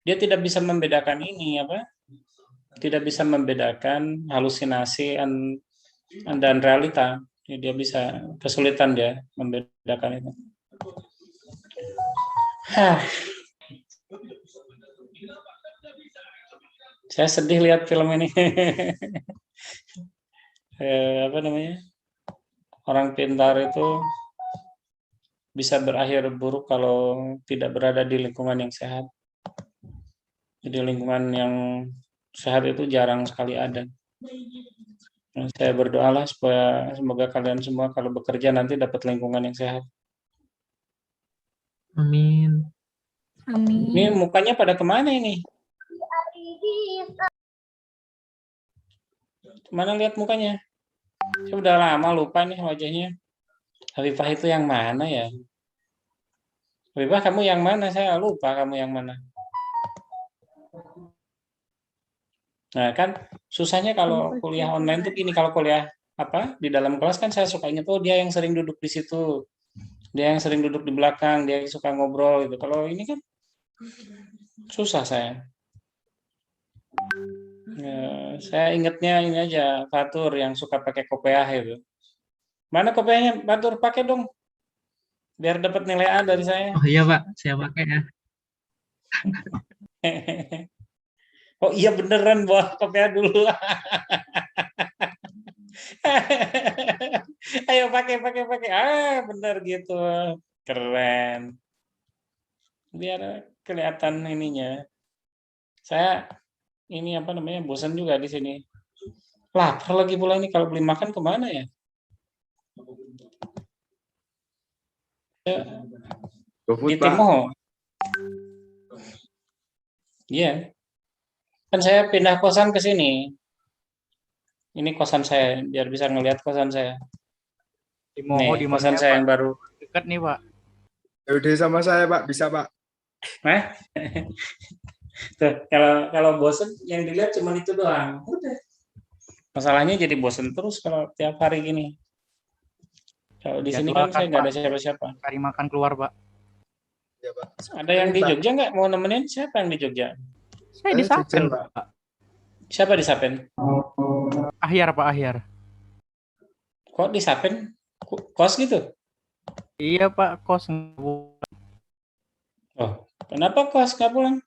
dia tidak bisa membedakan ini apa? Tidak bisa membedakan halusinasi dan realita. Dia bisa kesulitan dia membedakan itu. Saya sedih lihat film ini. Apa namanya? Orang pintar itu bisa berakhir buruk kalau tidak berada di lingkungan yang sehat. Jadi lingkungan yang sehat itu jarang sekali ada. Saya berdoalah supaya semoga kalian semua kalau bekerja nanti dapat lingkungan yang sehat. Amin. Amin. Ini mukanya pada kemana ini? Mana lihat mukanya? Saya udah lama lupa nih wajahnya. Habibah itu yang mana ya? Habibah kamu yang mana? Saya lupa kamu yang mana. Nah kan susahnya kalau kuliah online tuh gini, kalau kuliah apa di dalam kelas kan saya suka ingat, oh dia yang sering duduk di situ, dia yang sering duduk di belakang, dia yang suka ngobrol gitu. Kalau ini kan susah saya. Saya ingatnya ini aja, Fatur yang suka pakai kopiah itu. Mana kopiahnya? Fatur pakai dong, biar dapat nilai A dari saya. Oh iya Pak, saya pakai ya. Oh iya beneran bawa kopiah dulu. Ayo pakai. Bener gitu. Keren. Biar kelihatan ininya. Saya ini apa namanya, bosan juga di sini. Lapar lagi pula ini, kalau beli makan kemana ya? Di Timo. Iya. Kan saya pindah kosan ke sini. Ini kosan saya, biar bisa ngelihat kosan saya. Di Moho di kosan mana saya Pak? yang baru. Dekat nih Pak. Udah sama saya Pak, bisa Pak. Tuh, kalau bosen yang dilihat cuma itu doang. Udah. Masalahnya jadi bosen terus kalau tiap hari gini. Kalau di sini kan saya nggak ada siapa-siapa. Cari makan keluar Pak. Ya, Pak. Ada yang di Jogja nggak mau nemenin? Siapa yang di Jogja? Saya di Sapen Pak. Pak. Siapa di Sapen? Ahyar Pak, Ahyar. Kok di Sapen? Kos gitu? Iya Pak, kos. Oh, kenapa kos nggak pulang?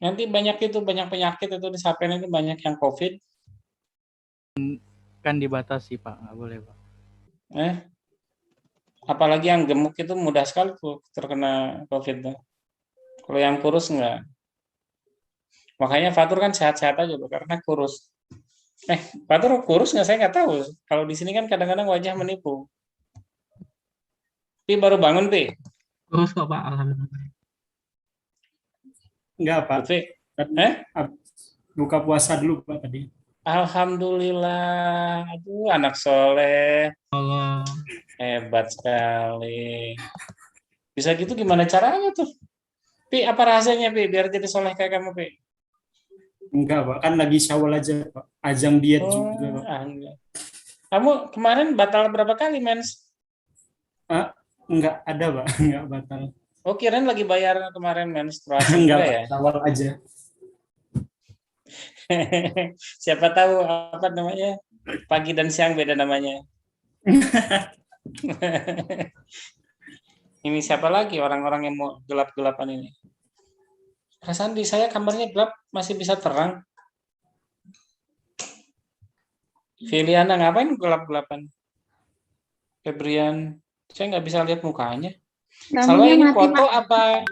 Nanti banyak penyakit itu di Sapen itu, banyak yang COVID. Kan dibatasi Pak, nggak boleh Pak. Apalagi yang gemuk itu mudah sekali tuh terkena COVID tuh. Kalau yang kurus enggak. Makanya Fatur kan sehat-sehat aja tuh karena kurus. Fatur kurus nggak? Saya nggak tahu. Kalau di sini kan kadang-kadang wajah menipu. Pi baru bangun, Pi? Kurus kok Pak, alhamdulillah. Enggak, Pak. Pi? Buka puasa dulu, Pak, tadi. Alhamdulillah. Aduh, anak soleh. Allah. Hebat sekali. Bisa gitu gimana caranya tuh? Pi, apa rahasianya, Pi? Biar jadi soleh kayak kamu, Pi. Enggak, Pak. Kan lagi Syawal aja, Pak. Ajang diet juga, Pak. Kamu kemarin batal berapa kali, mens? Enggak ada, Pak. Enggak batal. Oh, kirain lagi bayar kemarin menstruasi Enggak, juga Pak. ya? Syawal aja. Siapa tahu apa namanya, pagi dan siang beda namanya. Ini siapa lagi orang-orang yang mau gelap-gelapan ini? Perasaan di saya kamarnya gelap, masih bisa terang. Filiana ngapain gelap-gelapan? Febrian, saya nggak bisa lihat mukanya. Salwa ini foto apa?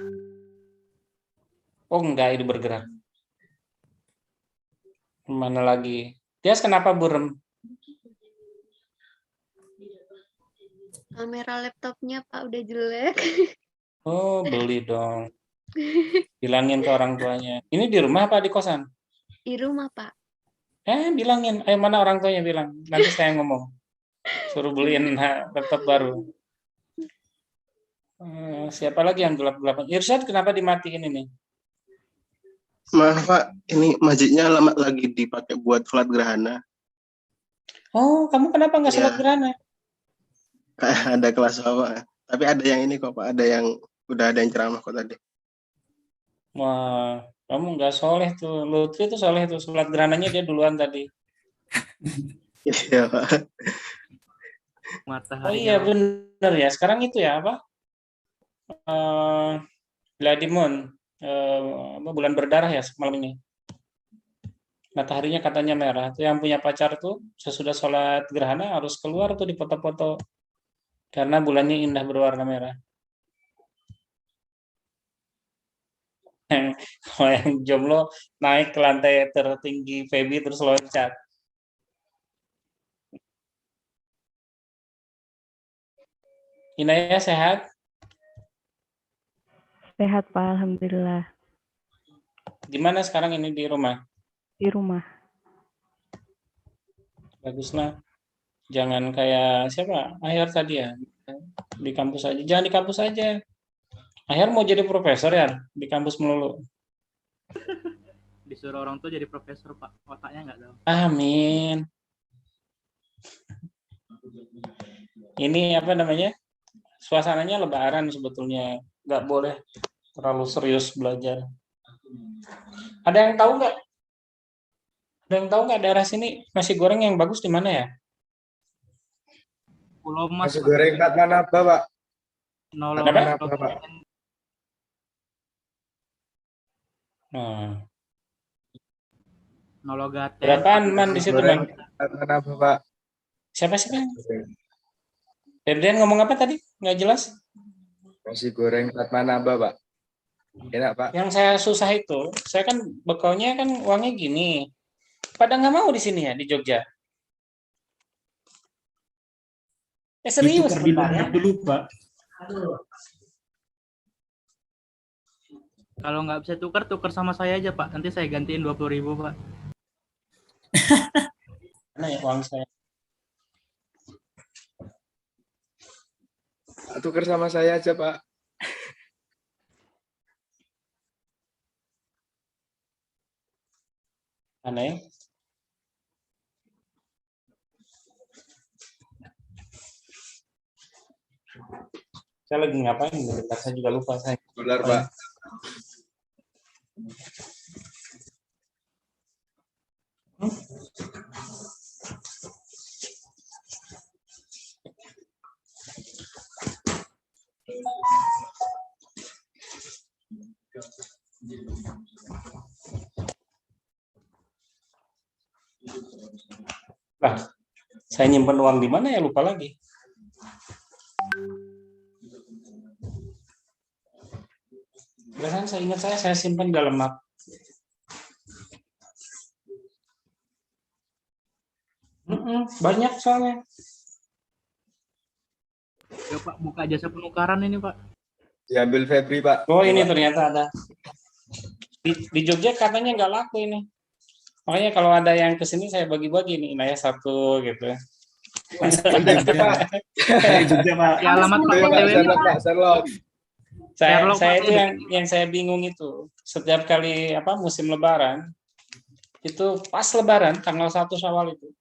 Oh enggak, itu bergerak. Mana lagi? Tias kenapa burem? Kamera laptopnya Pak udah jelek. Oh, beli dong. Bilangin ke orang tuanya. Ini di rumah apa di kosan? Di rumah Pak. Bilangin. Mana orang tuanya bilang? Nanti saya ngomong. Suruh beliin laptop baru. Siapa lagi yang gelap-gelapan? Irsyad kenapa dimatiin ini? Maaf Pak, ini masjidnya lama lagi dipakai buat sholat gerhana. Oh, kamu kenapa nggak sholat gerhana? Ada kelas Pak. Tapi ada yang ini kok Pak, ada yang udah ada yang ceramah kok tadi. Wah, kamu nggak soleh tuh. Lutfi tuh soleh tuh. Sholat gerhananya dia duluan tadi. Iya, Pak. Oh Mataharinya iya Pak. bener ya. Sekarang itu ya apa? Eh, Bloody Moon. Apa, bulan berdarah ya malam ini. Mataharinya katanya merah. Tuh yang punya pacar tuh sesudah sholat gerhana harus keluar tuh di foto-foto karena bulannya indah berwarna merah. Kalau yang jomblo naik ke lantai tertinggi Feby terus loncat. Inaya sehat? Sehat Pak, Alhamdulillah. Gimana sekarang ini di rumah? Di rumah. Baguslah. Jangan kayak siapa? Ahyar tadi ya. Di kampus aja. Jangan di kampus aja. Ahyar mau jadi profesor ya? Di kampus melulu. Disuruh orang tua jadi profesor Pak. Otaknya nggak tahu. Amin. Ini apa namanya? Suasananya lebaran sebetulnya. Nggak boleh terlalu serius belajar. Ada yang tahu nggak? Ada yang tahu nggak daerah sini nasi goreng yang bagus di mana ya? Pulau Mas Nasi Pak. goreng Fatmanaba, Pak. Nolong. Kenapa? Pak. Nah, Nologaten. berapaan man di Nasi situ goreng man? Fatmanaba, Pak. Siapa sih kan? Ferdian ngomong apa tadi? Nggak jelas. Nasi goreng Fatmanaba, Pak. Enak, Pak. Yang saya susah itu, saya kan bekalnya kan uangnya gini. Pada nggak mau di sini ya di Jogja. Serius Ditukar di bentar ya. Lombok dulu, Pak. Kalau nggak bisa tukar sama saya aja Pak. Nanti saya gantiin 20.000 Pak. Mana ya uang saya? Tukar sama saya aja, Pak. Aneh. Saya lagi ngapain? Bentar, saya juga lupa saya. Dolar, Pak. Lah, saya nyimpen uang di mana ya lupa lagi. Biasanya saya ingat saya simpan dalam map. Banyak soalnya. Ya Pak, buka jasa penukaran ini Pak. Diambil Febri, Pak. Oh ini ternyata ada. Di Jogja katanya nggak laku ini. Makanya kalau ada yang kesini saya bagi-bagi nih, Inaya satu gitu. Dari Jogja, Pak. Ya alamat Pak Pak, PTW. Pak, Sherlock. Saya Sherlock, itu yang saya bingung itu setiap kali musim Lebaran itu pas Lebaran tanggal 1 Syawal itu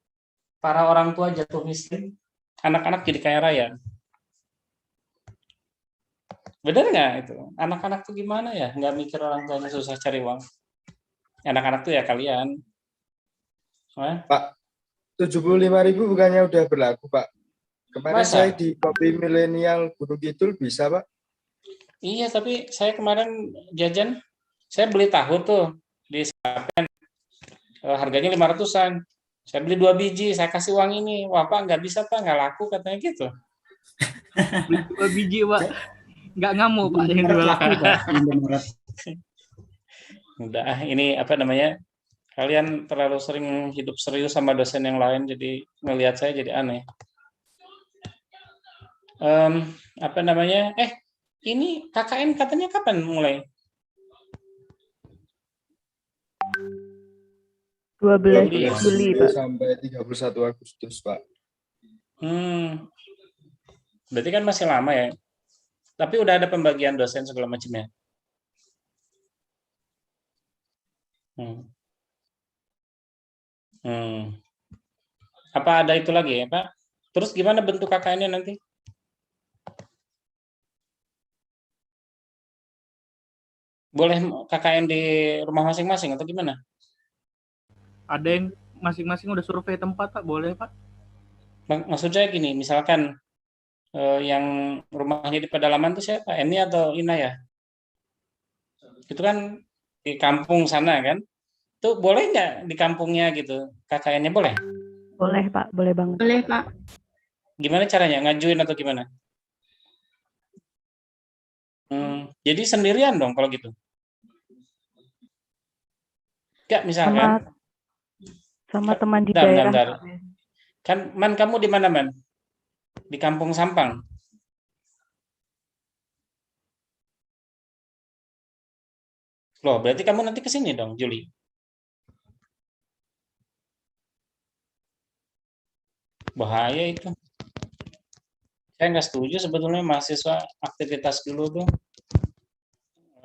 para orang tua jatuh miskin, anak-anak jadi kaya raya. Benar nggak itu? Anak-anak tuh gimana ya? Nggak mikir orang tuanya susah cari uang. Anak-anak tuh ya kalian. Pak, 75.000 bukannya udah berlaku, Pak? Kemarin Masa? saya di Kopi Milenial Gunung Kidul bisa, Pak? Iya, tapi saya kemarin jajan, saya beli tahu tuh di Sapen, harganya 500-an. Saya beli 2 biji, saya kasih uang ini. Wah Pak, nggak bisa Pak, nggak laku katanya gitu. Beli 2 biji Pak. Nggak ngamuk Pak yang Indomaret dua. laku, Pak. Indomaret. Udah, ini apa namanya? Kalian terlalu sering hidup serius sama dosen yang lain, jadi ngelihat saya jadi aneh. Apa namanya? Ini KKN katanya kapan mulai? 12 Juli ya? Juli, Pak. Sampai 31 Agustus, Pak. Berarti kan masih lama ya. Tapi udah ada pembagian dosen segala macamnya. Apa ada itu lagi ya, Pak? Terus gimana bentuk KKN-nya nanti? Boleh KKN di rumah masing-masing atau gimana? Ada yang masing-masing udah survei tempat Pak, boleh Pak? Maksud saya gini, misalkan yang rumahnya di pedalaman itu siapa? Eni atau Ina ya? Itu kan di kampung sana kan? Itu boleh nggak di kampungnya gitu? KKN-nya boleh? Boleh, Pak. Boleh banget. Boleh, Pak. Gimana caranya? Ngajuin atau gimana? Jadi sendirian dong kalau gitu. Enggak, misalkan. Sama teman di Bentar, daerah. bentar. Pak. Kan kamu di mana, Man? Di Kampung Sampang. Loh, berarti kamu nanti ke sini dong, Juli. Bahaya itu. Saya nggak setuju sebetulnya mahasiswa aktivitas dulu tuh.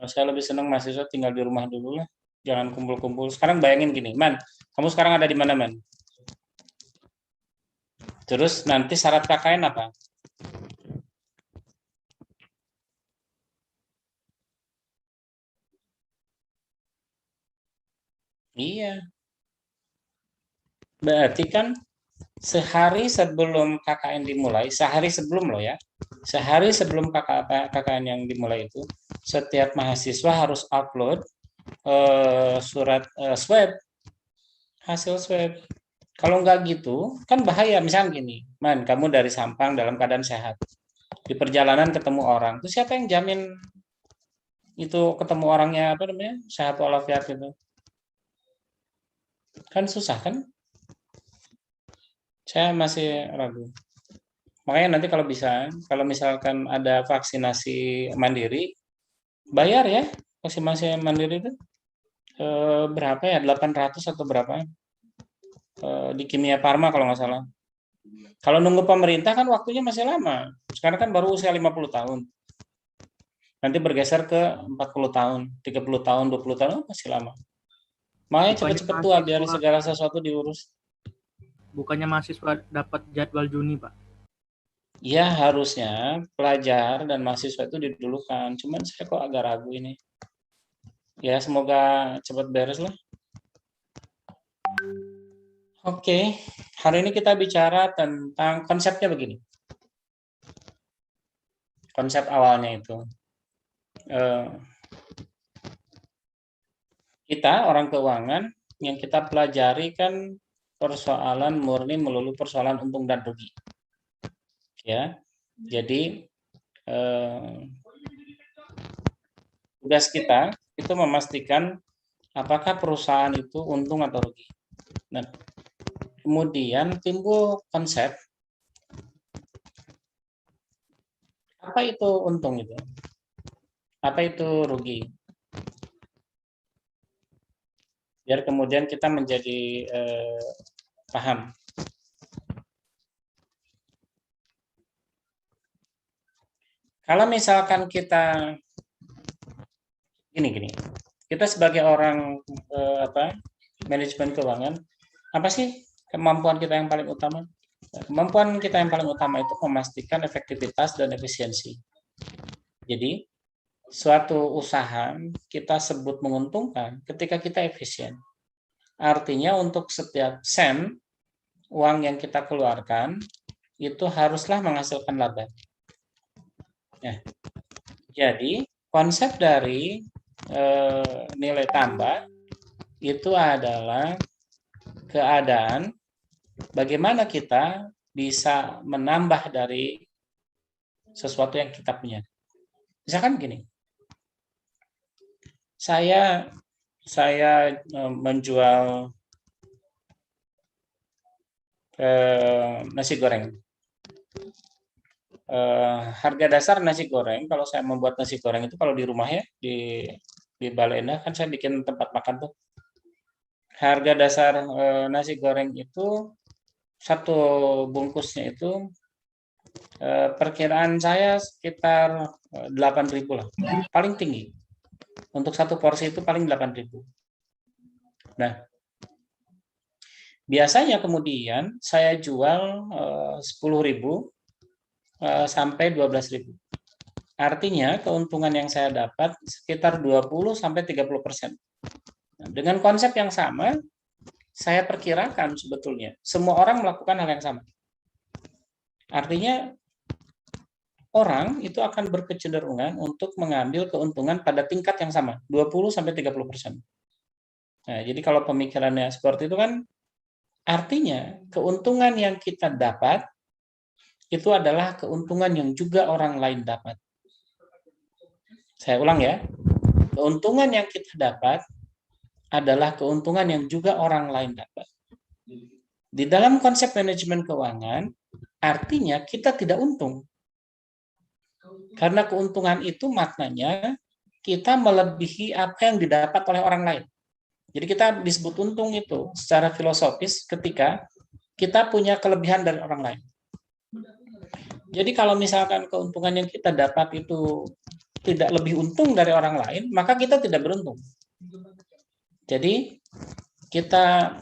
Saya lebih senang mahasiswa tinggal di rumah dulu lah. Jangan kumpul-kumpul. Sekarang bayangin gini, Man. Kamu sekarang ada di mana, Man? Terus nanti syarat KKN apa? Iya. Berarti kan sehari sebelum KKN dimulai, sehari sebelum loh ya, sehari sebelum KKN yang dimulai itu, setiap mahasiswa harus upload surat swab, hasil swab. Kalau nggak gitu, kan bahaya. Misalnya gini, Man, kamu dari Sampang dalam keadaan sehat, di perjalanan ketemu orang, itu siapa yang jamin itu ketemu orangnya apa namanya sehat walafiat itu? Kan susah kan? Saya masih ragu. Makanya nanti kalau bisa, kalau misalkan ada vaksinasi mandiri, bayar ya vaksinasi mandiri itu berapa ya? 800 atau berapa? Di Kimia Farma kalau nggak salah. Kalau nunggu pemerintah kan waktunya masih lama. Sekarang kan baru usia 50 tahun. Nanti bergeser ke 40 tahun, 30 tahun, 20 tahun masih lama. Makanya cepet-cepet tua biar segala sesuatu diurus. Bukannya mahasiswa dapat jadwal Juni, Pak? Ya harusnya pelajar dan mahasiswa itu didulukan. Cuman saya kok agak ragu ini. Ya semoga cepat beres lah. Oke, hari ini kita bicara tentang konsepnya begini. Konsep awalnya itu. Kita orang keuangan yang kita pelajari kan persoalan murni melulu persoalan untung dan rugi. Ya, jadi tugas kita itu memastikan apakah perusahaan itu untung atau rugi. Nah, kemudian timbul konsep apa itu untung itu, apa itu rugi. Biar kemudian kita menjadi paham. Kalau misalkan kita gini, kita sebagai orang manajemen keuangan, apa sih kemampuan kita yang paling utama? Kemampuan kita yang paling utama itu memastikan efektivitas dan efisiensi. Jadi suatu usaha kita sebut menguntungkan ketika kita efisien. Artinya untuk setiap sen uang yang kita keluarkan itu haruslah menghasilkan laba. Ya. Jadi konsep dari nilai tambah itu adalah keadaan bagaimana kita bisa menambah dari sesuatu yang kita punya. Misalkan gini, saya menjual nasi goreng. Harga dasar nasi goreng, kalau saya membuat nasi goreng itu kalau di rumah ya, di Balai Endah kan saya bikin tempat makan tuh. Harga dasar nasi goreng itu satu bungkusnya itu perkiraan saya sekitar 8.000 lah, paling tinggi. Untuk satu porsi itu paling 8.000. Nah, biasanya kemudian saya jual 10.000 sampai 12.000. Artinya keuntungan yang saya dapat sekitar 20-30%. Nah, dengan konsep yang sama, saya perkirakan sebetulnya semua orang melakukan hal yang sama. Artinya orang itu akan berkecenderungan untuk mengambil keuntungan pada tingkat yang sama, 20-30%. Nah, jadi kalau pemikirannya seperti itu kan artinya keuntungan yang kita dapat itu adalah keuntungan yang juga orang lain dapat. Saya ulang ya. Keuntungan yang kita dapat adalah keuntungan yang juga orang lain dapat. Di dalam konsep manajemen keuangan, artinya kita tidak untung. Karena keuntungan itu maknanya kita melebihi apa yang didapat oleh orang lain. Jadi kita disebut untung itu secara filosofis ketika kita punya kelebihan dari orang lain. Jadi kalau misalkan keuntungan yang kita dapat itu tidak lebih untung dari orang lain, maka kita tidak beruntung. Jadi kita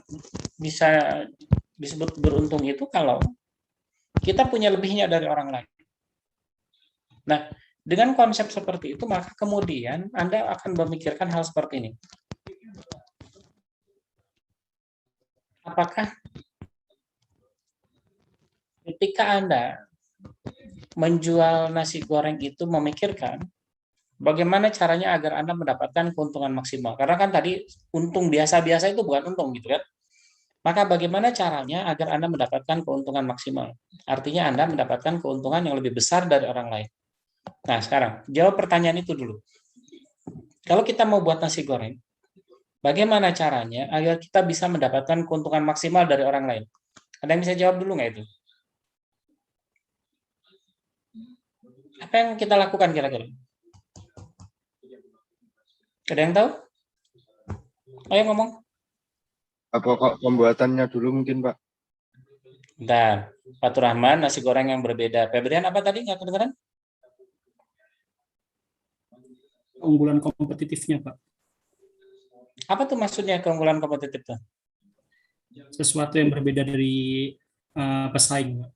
bisa disebut beruntung itu kalau kita punya lebihnya dari orang lain. Nah, dengan konsep seperti itu, maka kemudian Anda akan memikirkan hal seperti ini. Apakah ketika Anda menjual nasi goreng itu memikirkan bagaimana caranya agar Anda mendapatkan keuntungan maksimal? Karena kan tadi untung biasa-biasa itu bukan untung gitu kan. Maka bagaimana caranya agar Anda mendapatkan keuntungan maksimal? Artinya Anda mendapatkan keuntungan yang lebih besar dari orang lain. Nah, sekarang jawab pertanyaan itu dulu. Kalau kita mau buat nasi goreng, bagaimana caranya agar kita bisa mendapatkan keuntungan maksimal dari orang lain? Ada yang bisa jawab dulu nggak itu? Apa yang kita lakukan kira-kira? Ada yang tahu? Ayo ngomong. Pokok pembuatannya dulu mungkin, Pak. Bentar, Fatur Rahman, nasi goreng yang berbeda. Febrian apa tadi? Nggak kedengeran? Keunggulan kompetitifnya, Pak. Apa tuh maksudnya keunggulan kompetitif tuh? Sesuatu yang berbeda dari pesaing, Pak.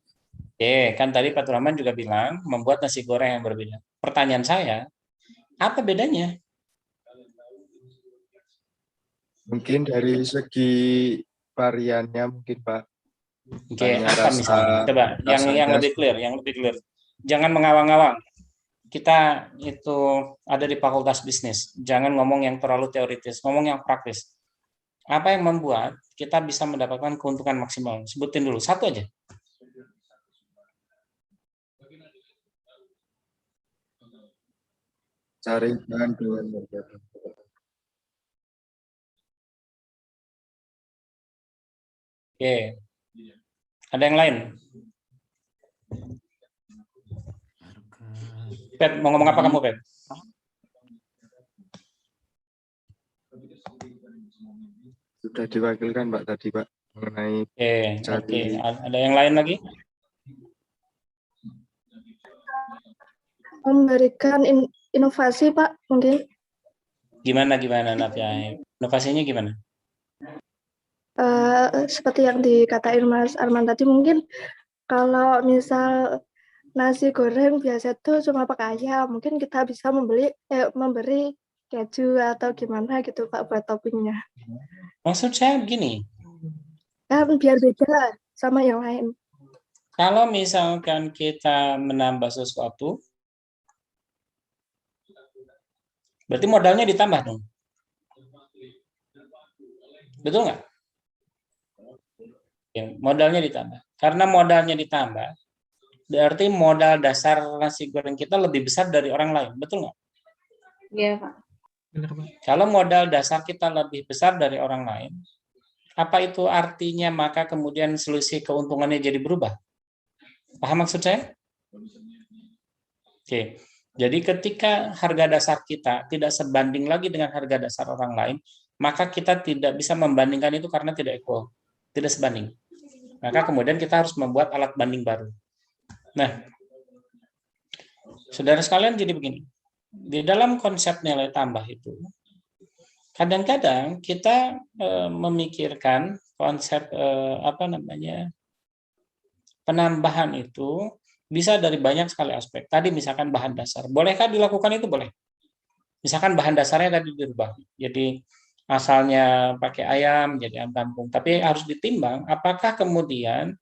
Oke, kan tadi Fatur Rahman juga bilang membuat nasi goreng yang berbeda. Pertanyaan saya, apa bedanya? Mungkin dari segi variannya mungkin, Pak. Oke, Hanya apa misalnya? Coba yang rasanya lebih clear, yang lebih clear. Jangan mengawang-awang. Kita itu ada di fakultas bisnis. Jangan ngomong yang terlalu teoritis, ngomong yang praktis. Apa yang membuat kita bisa mendapatkan keuntungan maksimal? Sebutin dulu, satu aja. cari bahan dengan berbeda. Oke. Ada yang lain? Pep, mau ngomong apa kamu, Pep? Sudah diwakilkan, Pak, tadi, Pak, mengenai Oke. Ada yang lain lagi? Memberikan inovasi, Pak, mungkin. Gimana Nafia? Inovasinya gimana? Seperti yang dikatain Mas Arman tadi, mungkin kalau misal nasi goreng biasa tuh cuma pakai ayam, mungkin kita bisa memberi keju atau gimana gitu, Pak, buat toppingnya. Maksud saya begini. Kan biar beda sama yang lain. Kalau misalkan kita menambah sesuatu, berarti modalnya ditambah dong. Betul nggak? Ya, modalnya ditambah. Karena modalnya ditambah, berarti modal dasar nasi goreng kita lebih besar dari orang lain. Betul nggak? Iya, Pak. Benar, Pak. Kalau modal dasar kita lebih besar dari orang lain, apa itu artinya maka kemudian selisih keuntungannya jadi berubah? Paham maksud saya? Oke. Jadi ketika harga dasar kita tidak sebanding lagi dengan harga dasar orang lain, maka kita tidak bisa membandingkan itu karena tidak equal, tidak sebanding. Maka kemudian kita harus membuat alat banding baru. Nah, saudara sekalian, jadi begini. Di dalam konsep nilai tambah itu, kadang-kadang kita memikirkan konsep penambahan itu Bisa dari banyak sekali aspek. Tadi misalkan bahan dasar. Bolehkah dilakukan itu? Boleh. Misalkan bahan dasarnya tadi dirubah. Jadi asalnya pakai ayam jadi ayam kampung. Tapi harus ditimbang apakah kemudian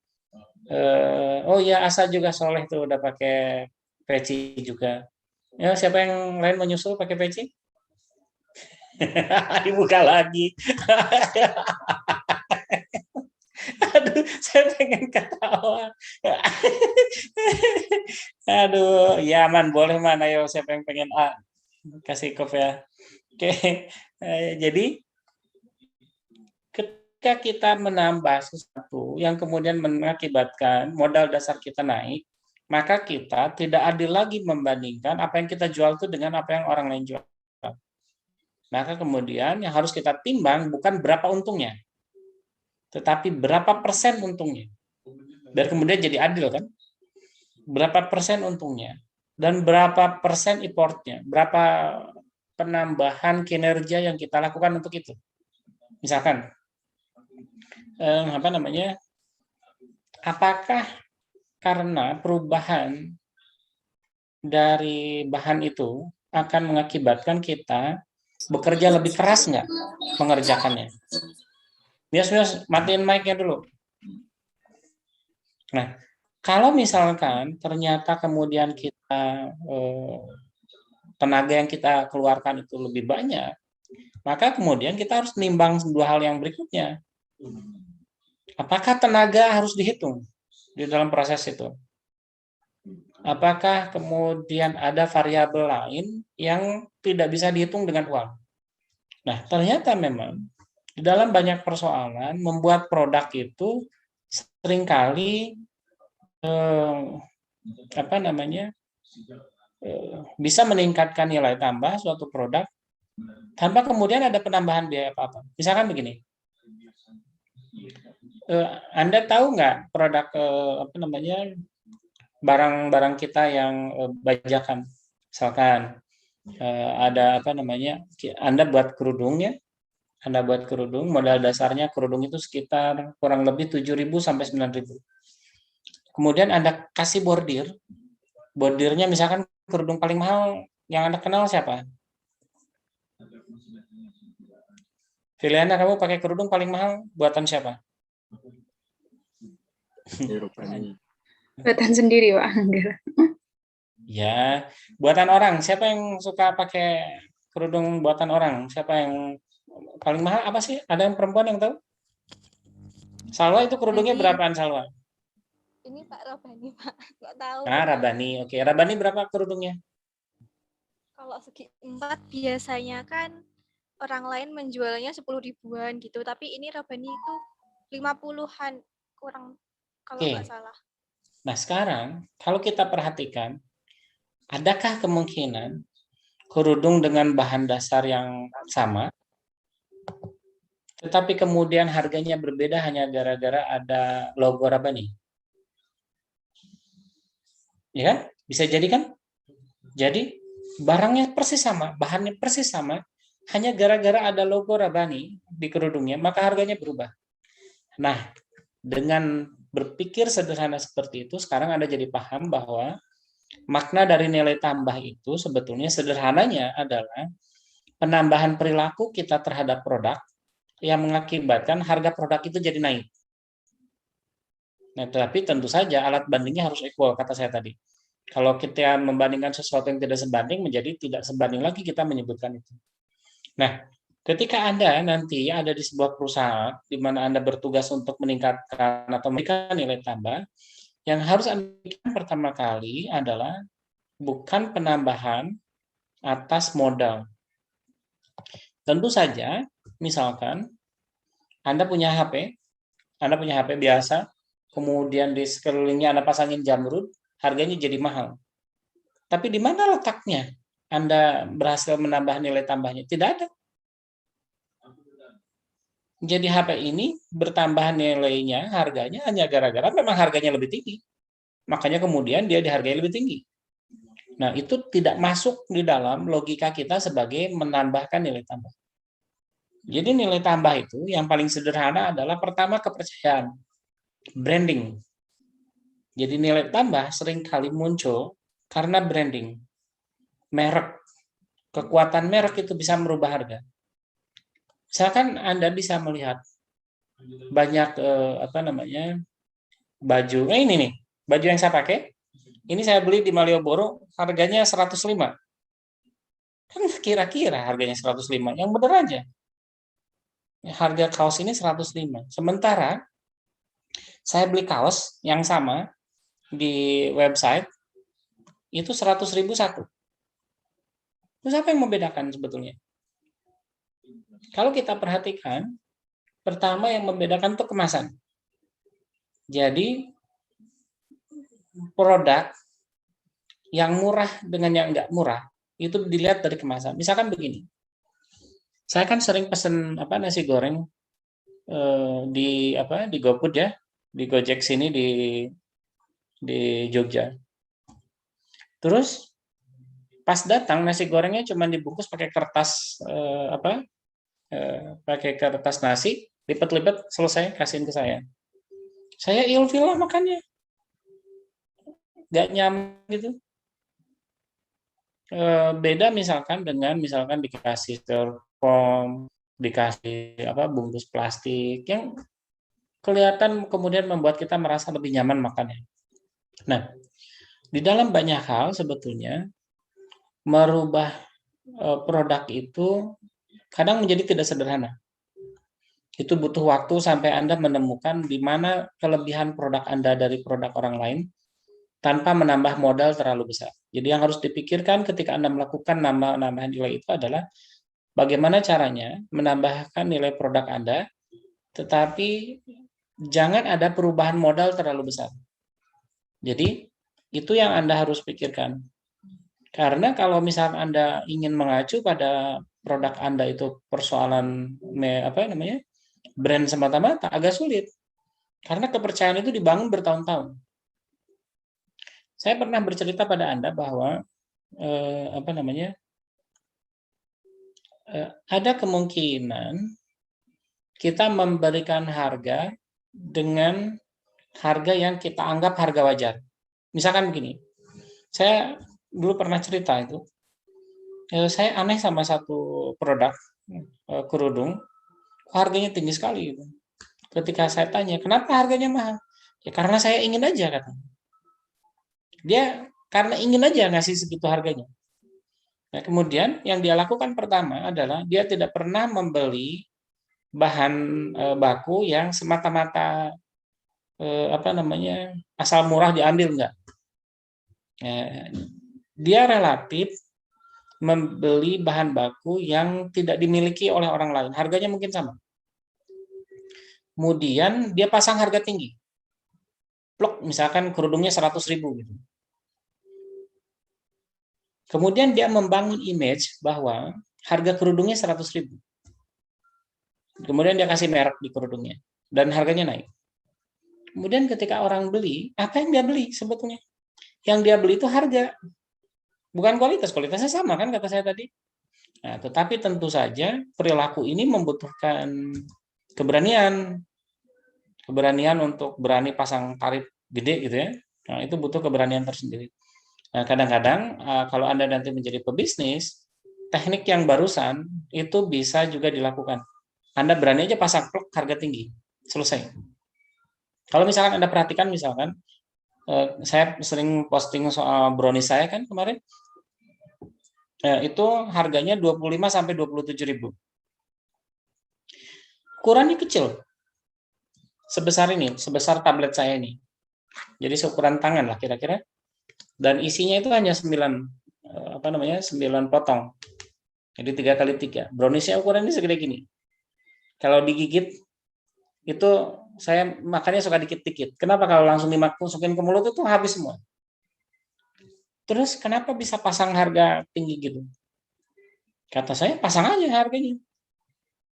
oh ya Asa juga soleh tuh udah pakai peci juga. Ya, siapa yang lain menyusul pakai peci? Dibuka lagi. Aduh, saya pengen ketawa. Aduh, ya man, boleh man. Ayo, siapa yang pengen A? Kasih kopi ya. Oke, jadi ketika kita menambah sesuatu yang kemudian mengakibatkan modal dasar kita naik, maka kita tidak adil lagi membandingkan apa yang kita jual itu dengan apa yang orang lain jual. Maka kemudian yang harus kita timbang bukan berapa untungnya, tetapi berapa persen untungnya. Biar kemudian jadi adil kan? Berapa persen untungnya dan berapa persen importnya, berapa penambahan kinerja yang kita lakukan untuk itu. Misalkan apakah karena perubahan dari bahan itu akan mengakibatkan kita bekerja lebih keras nggak mengerjakannya? Bias, matiin mic-nya dulu. Nah, kalau misalkan ternyata kemudian kita tenaga yang kita keluarkan itu lebih banyak, maka kemudian kita harus nimbang dua hal yang berikutnya. Apakah tenaga harus dihitung di dalam proses itu? Apakah kemudian ada variabel lain yang tidak bisa dihitung dengan uang? Nah, ternyata memang di dalam banyak persoalan membuat produk itu seringkali bisa meningkatkan nilai tambah suatu produk tanpa kemudian ada penambahan biaya apa-apa. Misalkan begini, Anda tahu nggak produk barang-barang kita yang bajakan, misalkan ada Anda buat kerudungnya, Anda buat kerudung, modal dasarnya kerudung itu sekitar kurang lebih 7.000 sampai 9.000. Kemudian Anda kasih bordirnya misalkan kerudung paling mahal yang Anda kenal siapa? Filiana, kamu pakai kerudung paling mahal buatan siapa? Buatan sendiri, Pak. Ya, buatan orang. Siapa yang suka pakai kerudung buatan orang? Siapa yang paling mahal apa sih? Ada yang perempuan yang tahu? Salwa itu kerudungnya berapaan Salwa? Ini Pak Rabani, Pak. Nggak tahu. Nah, Rabani. Oke, Rabani berapa kerudungnya? Kalau segi 4 biasanya kan orang lain menjualnya 10 ribuan gitu, tapi ini Rabani itu 50-an kurang kalau nggak salah. Nah, sekarang kalau kita perhatikan, adakah kemungkinan kerudung dengan bahan dasar yang sama, tetapi kemudian harganya berbeda hanya gara-gara ada logo Rabani? Ya kan? Bisa jadi kan? Jadi barangnya persis sama, bahannya persis sama, hanya gara-gara ada logo Rabani di kerudungnya, maka harganya berubah. Nah, dengan berpikir sederhana seperti itu, sekarang Anda jadi paham bahwa makna dari nilai tambah itu sebetulnya sederhananya adalah penambahan perilaku kita terhadap produk yang mengakibatkan harga produk itu jadi naik. Nah, tapi tentu saja alat bandingnya harus equal, kata saya tadi. Kalau kita membandingkan sesuatu yang tidak sebanding, menjadi tidak sebanding lagi kita menyebutkan itu. Nah, ketika Anda nanti ada di sebuah perusahaan di mana Anda bertugas untuk meningkatkan atau memberikan nilai tambah, yang harus Anda lakukan pertama kali adalah bukan penambahan atas modal. Tentu saja, misalkan Anda punya HP biasa, kemudian di sekelilingnya Anda pasangin jamrud, harganya jadi mahal. Tapi di mana letaknya Anda berhasil menambah nilai tambahnya? Tidak ada. Jadi HP ini bertambah nilainya, harganya hanya gara-gara memang harganya lebih tinggi. Makanya kemudian dia dihargai lebih tinggi. Nah, itu tidak masuk di dalam logika kita sebagai menambahkan nilai tambah. Jadi nilai tambah itu yang paling sederhana adalah pertama kepercayaan, branding. Jadi nilai tambah seringkali muncul karena branding, merek. Kekuatan merek itu bisa merubah harga. Misalkan Anda bisa melihat banyak baju. Ini nih, baju yang saya pakai. Ini saya beli di Malioboro, harganya 105. Kan kira-kira harganya 105, yang bener aja. Harga kaos ini 105. Sementara saya beli kaos yang sama di website itu 100.000 satu. Terus apa yang membedakan sebetulnya? Kalau kita perhatikan, pertama yang membedakan itu kemasan. Jadi produk yang murah dengan yang enggak murah itu dilihat dari kemasan. Misalkan begini, saya kan sering pesen nasi goreng di GoFood ya, di Gojek sini di Jogja. Terus pas datang nasi gorengnya cuma dibungkus pakai kertas pakai kertas nasi, lipat-lipat, selesai, kasihin ke saya. Saya ilfil lah makannya, nggak nyaman gitu. Beda misalkan dikasih styrofoam, dikasih bungkus plastik yang kelihatan kemudian membuat kita merasa lebih nyaman makannya. Nah, di dalam banyak hal sebetulnya merubah produk itu kadang menjadi tidak sederhana. Itu butuh waktu sampai Anda menemukan di mana kelebihan produk Anda dari produk orang lain tanpa menambah modal terlalu besar. Jadi yang harus dipikirkan ketika Anda melakukan nambahan nilai itu adalah bagaimana caranya menambahkan nilai produk Anda, tetapi jangan ada perubahan modal terlalu besar. Jadi itu yang Anda harus pikirkan. Karena kalau misalnya Anda ingin mengacu pada produk Anda itu persoalan brand semata-mata, agak sulit. Karena kepercayaan itu dibangun bertahun-tahun. Saya pernah bercerita pada Anda bahwa ada kemungkinan kita memberikan harga dengan harga yang kita anggap harga wajar. Misalkan begini, saya dulu pernah cerita itu, saya aneh sama satu produk kerudung, harganya tinggi sekali. Gitu. Ketika saya tanya, kenapa harganya mahal? Ya karena saya ingin aja, katanya. Dia karena ingin aja ngasih segitu harganya. Nah, kemudian yang dia lakukan pertama adalah dia tidak pernah membeli bahan baku yang semata-mata asal murah diambil, enggak. Dia relatif membeli bahan baku yang tidak dimiliki oleh orang lain, harganya mungkin sama. Kemudian dia pasang harga tinggi. Plok, misalkan kerudungnya 100.000 gitu. Kemudian dia membangun image bahwa harga kerudungnya 100.000. Kemudian dia kasih merek di kerudungnya dan harganya naik. Kemudian ketika orang beli, apa yang dia beli sebetulnya? Yang dia beli itu harga, bukan kualitas. Kualitasnya sama kan kata saya tadi. Nah, tetapi tentu saja perilaku ini membutuhkan keberanian untuk berani pasang tarif gede gitu ya. Nah, itu butuh keberanian tersendiri. Nah, kadang-kadang kalau Anda nanti menjadi pebisnis, teknik yang barusan itu bisa juga dilakukan. Anda berani aja pasang plok harga tinggi, selesai. Kalau misalkan Anda perhatikan, misalkan saya sering posting soal brownies saya kan kemarin, itu harganya 25 sampai 27.000. Ukurannya kecil, sebesar ini, sebesar tablet saya ini. Jadi seukuran tangan lah kira-kira. Dan isinya itu hanya 9 potong. Jadi 3x3. Browniesnya ukurannya segede gini. Kalau digigit itu saya makannya suka dikit-dikit. Kenapa kalau langsung dimasukin ke mulut itu habis semua? Terus kenapa bisa pasang harga tinggi gitu? Kata saya pasang aja harganya.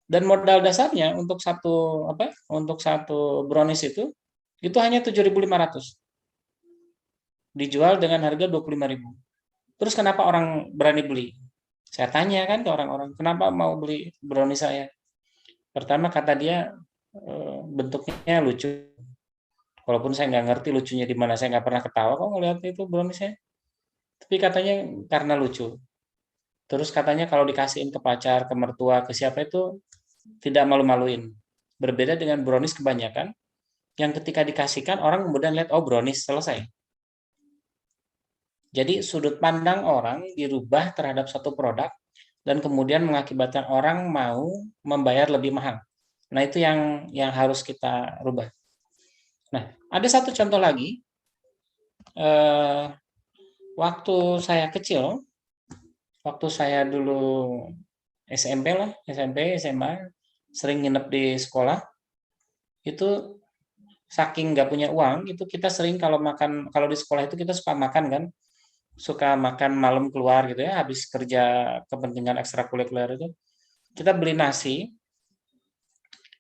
Dan modal dasarnya untuk satu brownies itu hanya 7.500. Dijual dengan harga 25.000. Terus kenapa orang berani beli? Saya tanya kan ke orang-orang, kenapa mau beli brownies saya? Pertama kata dia bentuknya lucu, Walaupun saya nggak ngerti lucunya di mana, saya nggak pernah ketawa kok ngeliat itu browniesnya. Tapi katanya karena lucu. Terus katanya kalau dikasihin ke pacar, ke mertua, ke siapa itu tidak malu-maluin. Berbeda dengan brownies kebanyakan, yang ketika dikasihkan orang kemudian lihat, oh brownies, selesai. Jadi sudut pandang orang dirubah terhadap satu produk dan kemudian mengakibatkan orang mau membayar lebih mahal. Nah, itu yang harus kita rubah. Nah, ada satu contoh lagi. Waktu saya kecil, waktu saya dulu SMP lah, SMP, SMA, sering nginep di sekolah, itu saking nggak punya uang, itu kita sering kalau di sekolah itu kita suka makan kan, suka makan malam keluar gitu ya, habis kerja kepentingan ekstrakurikuler itu, kita beli nasi,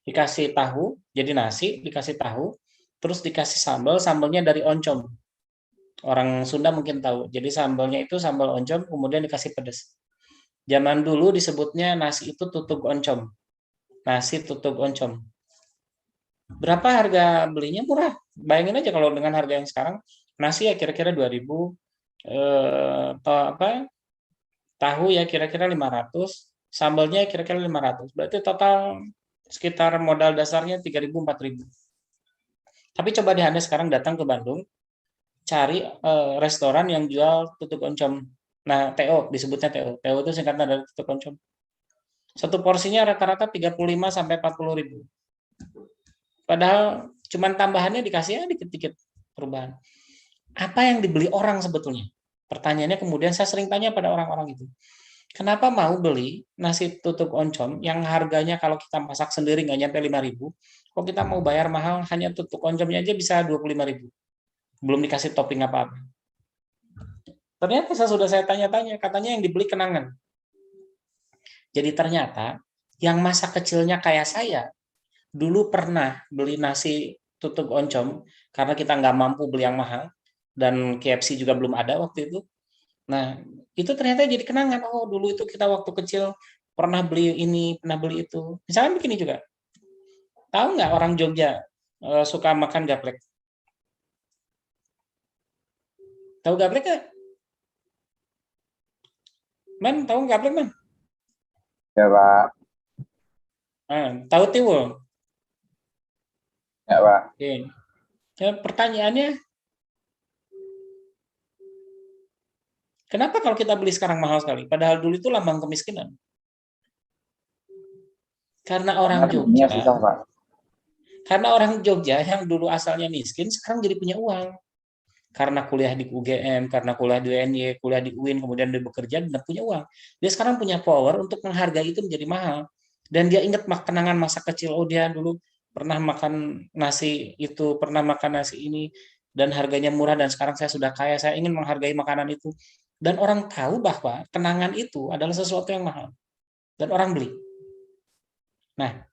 dikasih tahu, jadi nasi, dikasih tahu, terus dikasih sambal, sambalnya dari oncom. Orang Sunda mungkin tahu. Jadi sambalnya itu sambal oncom, kemudian dikasih pedas. Zaman dulu disebutnya nasi itu tutug oncom. Nasi tutug oncom. Berapa harga belinya? Murah. Bayangin aja kalau dengan harga yang sekarang, nasi ya kira-kira 2.000, tahu ya kira-kira 500, sambalnya kira-kira 500. Berarti total sekitar modal dasarnya 3.000, 4.000. Tapi coba deh Anda sekarang datang ke Bandung, cari restoran yang jual tutug oncom. Nah, TO disebutnya TO. TO itu singkatan dari tutug oncom. Satu porsinya rata-rata 35 sampai 40.000. Padahal cuman tambahannya dikasih dikit-dikit perubahan. Apa yang dibeli orang sebetulnya? Pertanyaannya kemudian saya sering tanya pada orang-orang itu. Kenapa mau beli nasi tutug oncom yang harganya kalau kita masak sendiri nggak nyampe 5.000, kok kita mau bayar mahal hanya tutug oncomnya aja bisa 25.000. Belum dikasih topping apa-apa. Ternyata saya tanya-tanya, katanya yang dibeli kenangan. Jadi ternyata yang masa kecilnya kayak saya, dulu pernah beli nasi tutug oncom, karena kita nggak mampu beli yang mahal, dan KFC juga belum ada waktu itu. Nah, itu ternyata jadi kenangan. Oh, dulu itu kita waktu kecil pernah beli ini, pernah beli itu. Misalnya begini juga. Tahu nggak orang Jogja suka makan gaplek? Tahu gaplek nggak? Man, tahu gaplek, Man? Ya, Pak. Tahu tiwul? Ya, Pak. Oke. Ya, pertanyaannya, kenapa kalau kita beli sekarang mahal sekali? Padahal dulu itu lambang kemiskinan. Karena orang Jogja, Susah, Pak. karena orang Jogja yang dulu asalnya miskin, sekarang jadi punya uang. Karena kuliah di UGM, karena kuliah di UNY, kuliah di UIN, kemudian dia bekerja dan punya uang. Dia sekarang punya power untuk menghargai itu menjadi mahal. Dan dia ingat kenangan masa kecil, oh dia dulu pernah makan nasi itu, pernah makan nasi ini, dan harganya murah, dan sekarang saya sudah kaya, saya ingin menghargai makanan itu. Dan orang tahu bahwa kenangan itu adalah sesuatu yang mahal. Dan orang beli. Nah,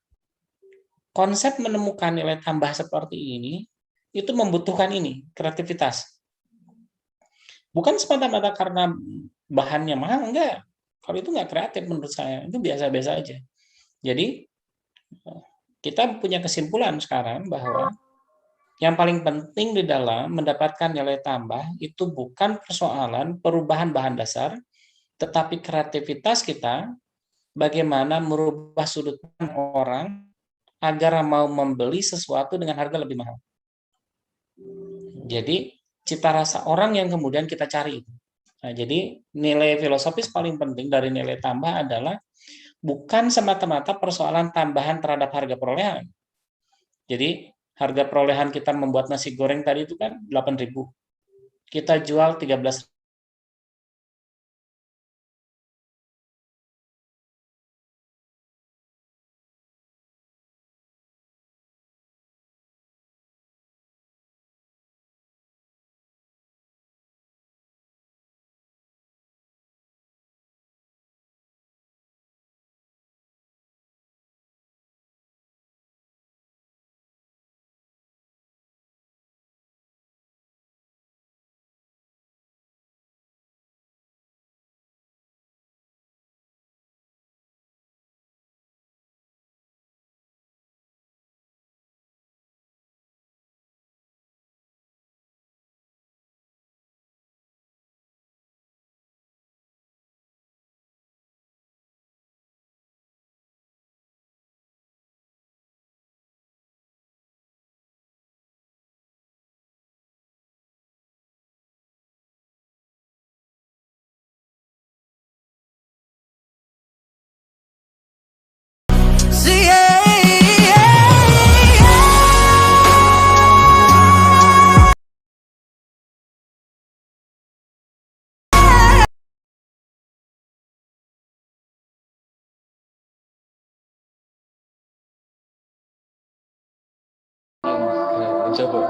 konsep menemukan nilai tambah seperti ini, itu membutuhkan kreativitas. Bukan semata-mata karena bahannya mahal, enggak. Kalau itu enggak kreatif menurut saya, itu biasa-biasa aja. Jadi, kita punya kesimpulan sekarang bahwa yang paling penting di dalam mendapatkan nilai tambah itu bukan persoalan perubahan bahan dasar, tetapi kreativitas kita bagaimana merubah sudut pandang orang agar mau membeli sesuatu dengan harga lebih mahal. Jadi, cita rasa orang yang kemudian kita cari. Nah, jadi nilai filosofis paling penting dari nilai tambah adalah bukan semata-mata persoalan tambahan terhadap harga perolehan. Jadi, harga perolehan kita membuat nasi goreng tadi itu kan 8.000. Kita jual 13.000. coba.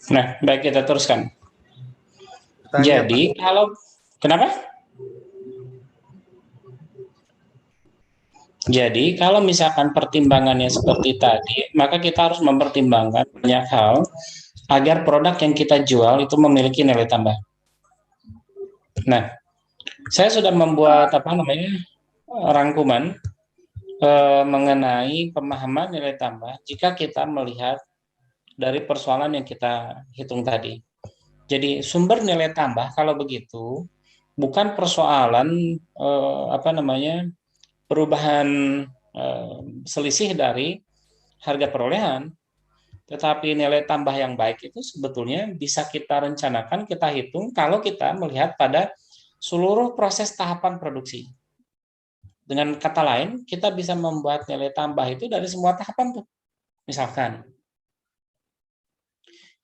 Nah, baik kita teruskan. Tanya, Jadi kalau kenapa? Jadi kalau misalkan pertimbangannya seperti tadi, maka kita harus mempertimbangkan banyak hal agar produk yang kita jual itu memiliki nilai tambah. Nah, saya sudah membuat rangkuman mengenai pemahaman nilai tambah jika kita melihat dari persoalan yang kita hitung tadi. Jadi sumber nilai tambah kalau begitu bukan persoalan perubahan selisih dari harga perolehan, tetapi nilai tambah yang baik itu sebetulnya bisa kita rencanakan, kita hitung kalau kita melihat pada seluruh proses tahapan produksi. Dengan kata lain, kita bisa membuat nilai tambah itu dari semua tahapan tuh. Misalkan,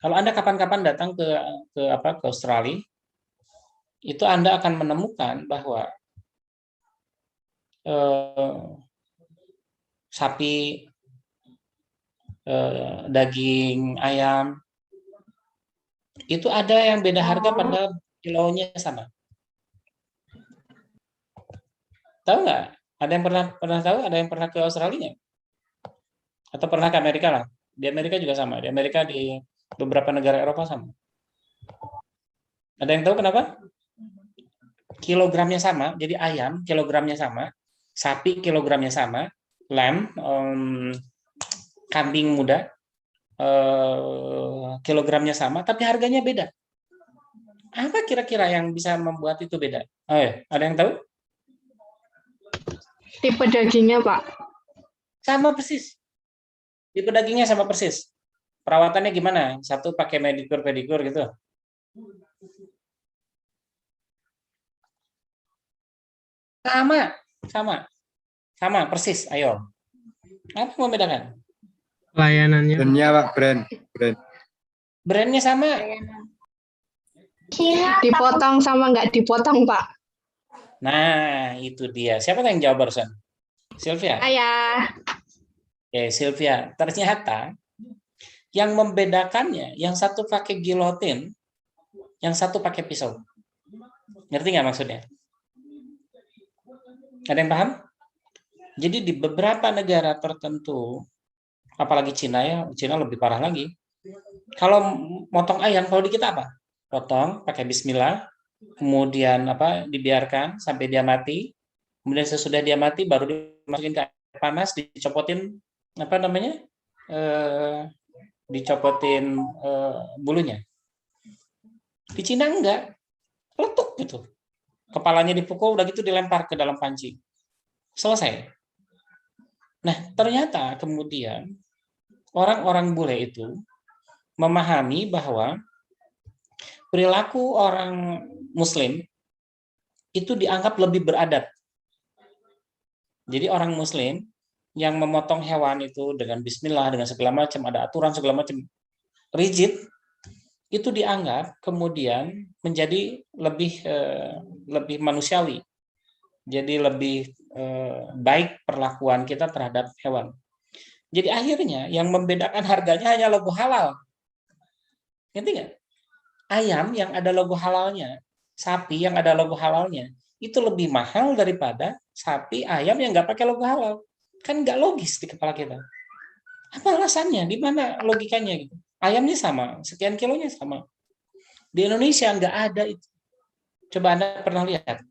kalau Anda kapan-kapan datang ke Australia, itu Anda akan menemukan bahwa sapi, daging ayam, itu ada yang beda harga pada kilonya sama. Tahu nggak? Ada yang pernah tahu? Ada yang pernah ke Australia? Atau pernah ke Amerika lah? Di Amerika juga sama. Di Amerika, di beberapa negara Eropa sama. Ada yang tahu kenapa? Kilogramnya sama. Jadi ayam kilogramnya sama, sapi kilogramnya sama, lamb, kambing muda kilogramnya sama, tapi harganya beda. Apa kira-kira yang bisa membuat itu beda? Oh ya, ada yang tahu? Tipe dagingnya, Pak. Sama persis. Tipe dagingnya sama persis. Perawatannya gimana? Satu pakai medikur pedikur gitu. Sama persis. Ayo. Apa yang membedakan? Layanannya. Brandnya Pak, brand. Brandnya sama. Dipotong sama nggak dipotong, Pak? Nah, itu dia. Siapa yang jawab barusan? Sylvia? Ayah. Oke, Sylvia. Ternyata yang membedakannya, yang satu pakai gilotin, yang satu pakai pisau. Ngerti nggak maksudnya? Ada yang paham? Jadi di beberapa negara tertentu, apalagi Cina ya, Cina lebih parah lagi. Kalau motong ayam, kalau di kita apa? Potong, pakai bismillah, kemudian dibiarkan sampai dia mati, kemudian sesudah dia mati baru dimasukin ke air panas, dicopotin bulunya. Di Cina enggak, letuk gitu, kepalanya dipukul, udah gitu dilempar ke dalam panci, selesai. Nah, ternyata kemudian orang-orang bule itu memahami bahwa perilaku orang Muslim itu dianggap lebih beradab. Jadi orang Muslim yang memotong hewan itu dengan bismillah, dengan segala macam, ada aturan segala macam, rigid, itu dianggap kemudian menjadi lebih manusiawi. Jadi lebih baik perlakuan kita terhadap hewan. Jadi akhirnya yang membedakan harganya hanya logo halal. Ngerti nggak? Ayam yang ada logo halalnya, sapi yang ada logo halalnya, itu lebih mahal daripada sapi ayam yang nggak pakai logo halal. Kan nggak logis di kepala kita. Apa alasannya? Di mana logikanya gitu? Ayamnya sama, sekian kilonya sama. Di Indonesia nggak ada itu. Coba Anda pernah lihat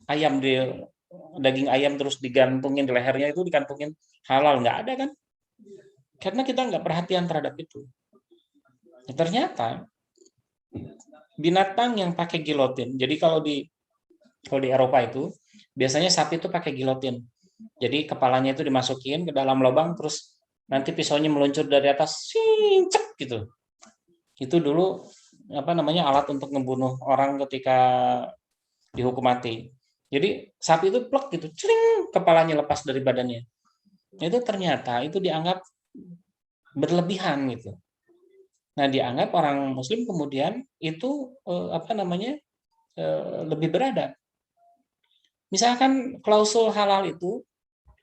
ayam daging ayam terus digantungin di lehernya itu, digantungin halal, nggak ada kan? Karena kita nggak perhatian terhadap itu. Ternyata binatang yang pakai gilotin. Jadi kalau di Eropa itu biasanya sapi itu pakai gilotin. Jadi kepalanya itu dimasukin ke dalam lubang, terus nanti pisaunya meluncur dari atas, cek gitu. Itu dulu alat untuk membunuh orang ketika dihukum mati. Jadi sapi itu plek gitu, cering, kepalanya lepas dari badannya. Itu ternyata itu dianggap berlebihan gitu. Nah, dianggap orang Muslim kemudian itu lebih beradab. Misalkan klausul halal itu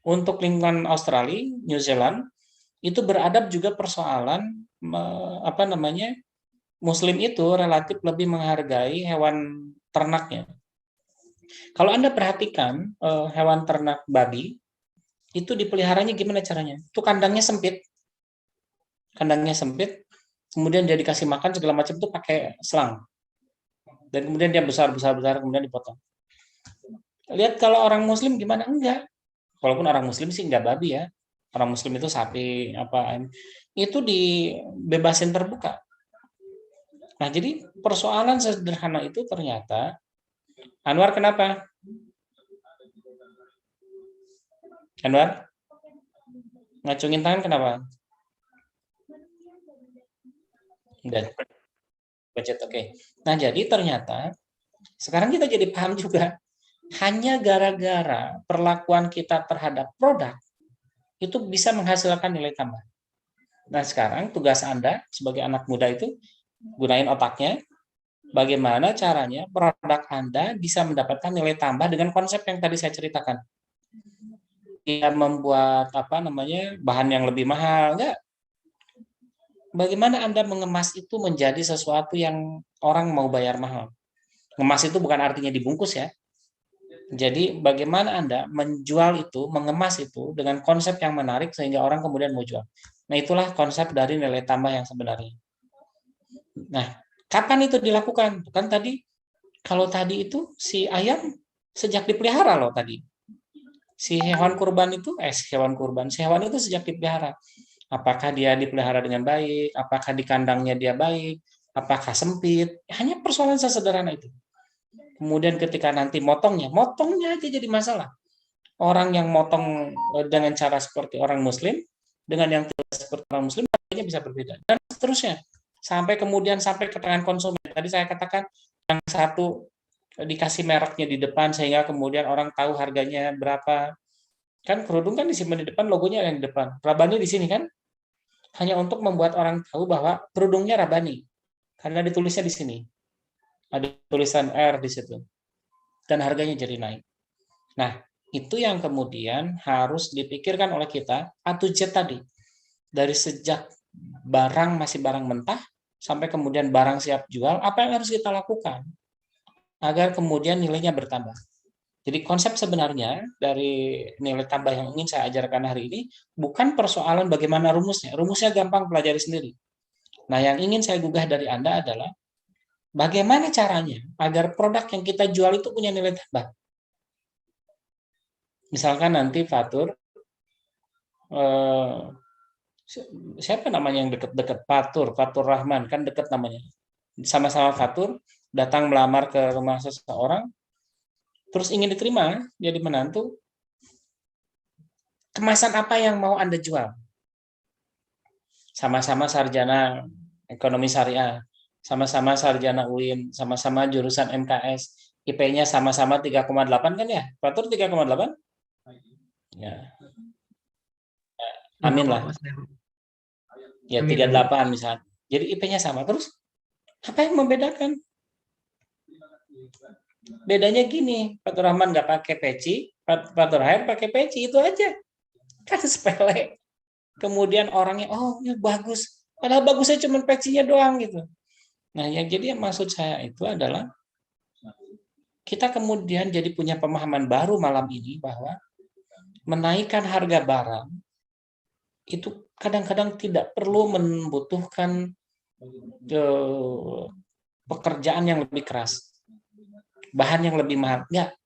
untuk lingkungan Australia, New Zealand itu beradab juga persoalan Muslim itu relatif lebih menghargai hewan ternaknya. Kalau Anda perhatikan hewan ternak babi itu dipeliharanya gimana caranya? Itu kandangnya sempit, kemudian dia dikasih makan segala macam itu pakai selang, dan kemudian dia besar kemudian dipotong. Lihat kalau orang Muslim gimana? Enggak. Walaupun orang Muslim sih enggak babi ya. Orang Muslim itu sapi itu dibebasin terbuka. Nah, jadi persoalan sederhana itu ternyata Anwar kenapa? Anwar? Ngacungin tangan kenapa? Udah. Budget, oke. Nah, jadi ternyata sekarang kita jadi paham juga. Hanya gara-gara perlakuan kita terhadap produk itu bisa menghasilkan nilai tambah. Nah, sekarang tugas Anda sebagai anak muda itu gunain otaknya. Bagaimana caranya produk Anda bisa mendapatkan nilai tambah dengan konsep yang tadi saya ceritakan. Dia membuat bahan yang lebih mahal, enggak? Bagaimana Anda mengemas itu menjadi sesuatu yang orang mau bayar mahal? Ngemas itu bukan artinya dibungkus ya. Jadi bagaimana Anda menjual itu, mengemas itu dengan konsep yang menarik sehingga orang kemudian mau jual. Nah, itulah konsep dari nilai tambah yang sebenarnya. Nah, kapan itu dilakukan? Kan tadi, kalau tadi itu si ayam sejak dipelihara loh tadi. Si hewan kurban itu sejak dipelihara. Apakah dia dipelihara dengan baik? Apakah di kandangnya dia baik? Apakah sempit? Hanya persoalan sesederhana itu. Kemudian ketika nanti motongnya aja jadi masalah. Orang yang motong dengan cara seperti orang Muslim, dengan yang tidak seperti orang Muslim, harganya bisa berbeda. Dan seterusnya. Sampai ke tangan konsumen. Tadi saya katakan, yang satu dikasih mereknya di depan, sehingga kemudian orang tahu harganya berapa. Kan kerudung kan disimpan di depan, logonya yang di depan. Rabani di sini kan? Hanya untuk membuat orang tahu bahwa kerudungnya Rabani. Karena ditulisnya di sini. Ada tulisan R di situ. Dan harganya jadi naik. Nah, itu yang kemudian harus dipikirkan oleh kita, A to Z tadi. Dari sejak barang masih barang mentah, sampai kemudian barang siap jual, apa yang harus kita lakukan? Agar kemudian nilainya bertambah. Jadi konsep sebenarnya dari nilai tambah yang ingin saya ajarkan hari ini, bukan persoalan bagaimana rumusnya. Rumusnya gampang, pelajari sendiri. Nah, yang ingin saya gugah dari Anda adalah, bagaimana caranya agar produk yang kita jual itu punya nilai tambah? Misalkan nanti Fatur, siapa namanya yang dekat-dekat? Fatur Rahman, kan dekat namanya. Sama-sama Fatur, datang melamar ke rumah seseorang, terus ingin diterima jadi menantu. Kemasan apa yang mau Anda jual? Sama-sama sarjana ekonomi syariah, sama-sama sarjana UIN, sama-sama jurusan MKS, IP-nya sama-sama 3,8 kan ya? Fatur 3,8? Ya. Amin lah. Ya, 38 misalnya. Jadi IP-nya sama. Terus apa yang membedakan? Bedanya gini, Fatur Rahman nggak pakai peci, Fatur Rahim pakai peci, itu aja. Kan sepele. Kemudian orangnya, oh ya bagus. Padahal bagusnya cuma pecinya doang gitu. Nah, yang jadi maksud saya itu adalah kita kemudian jadi punya pemahaman baru malam ini bahwa menaikkan harga barang itu kadang-kadang tidak perlu membutuhkan pekerjaan yang lebih keras, bahan yang lebih mahal. Enggak.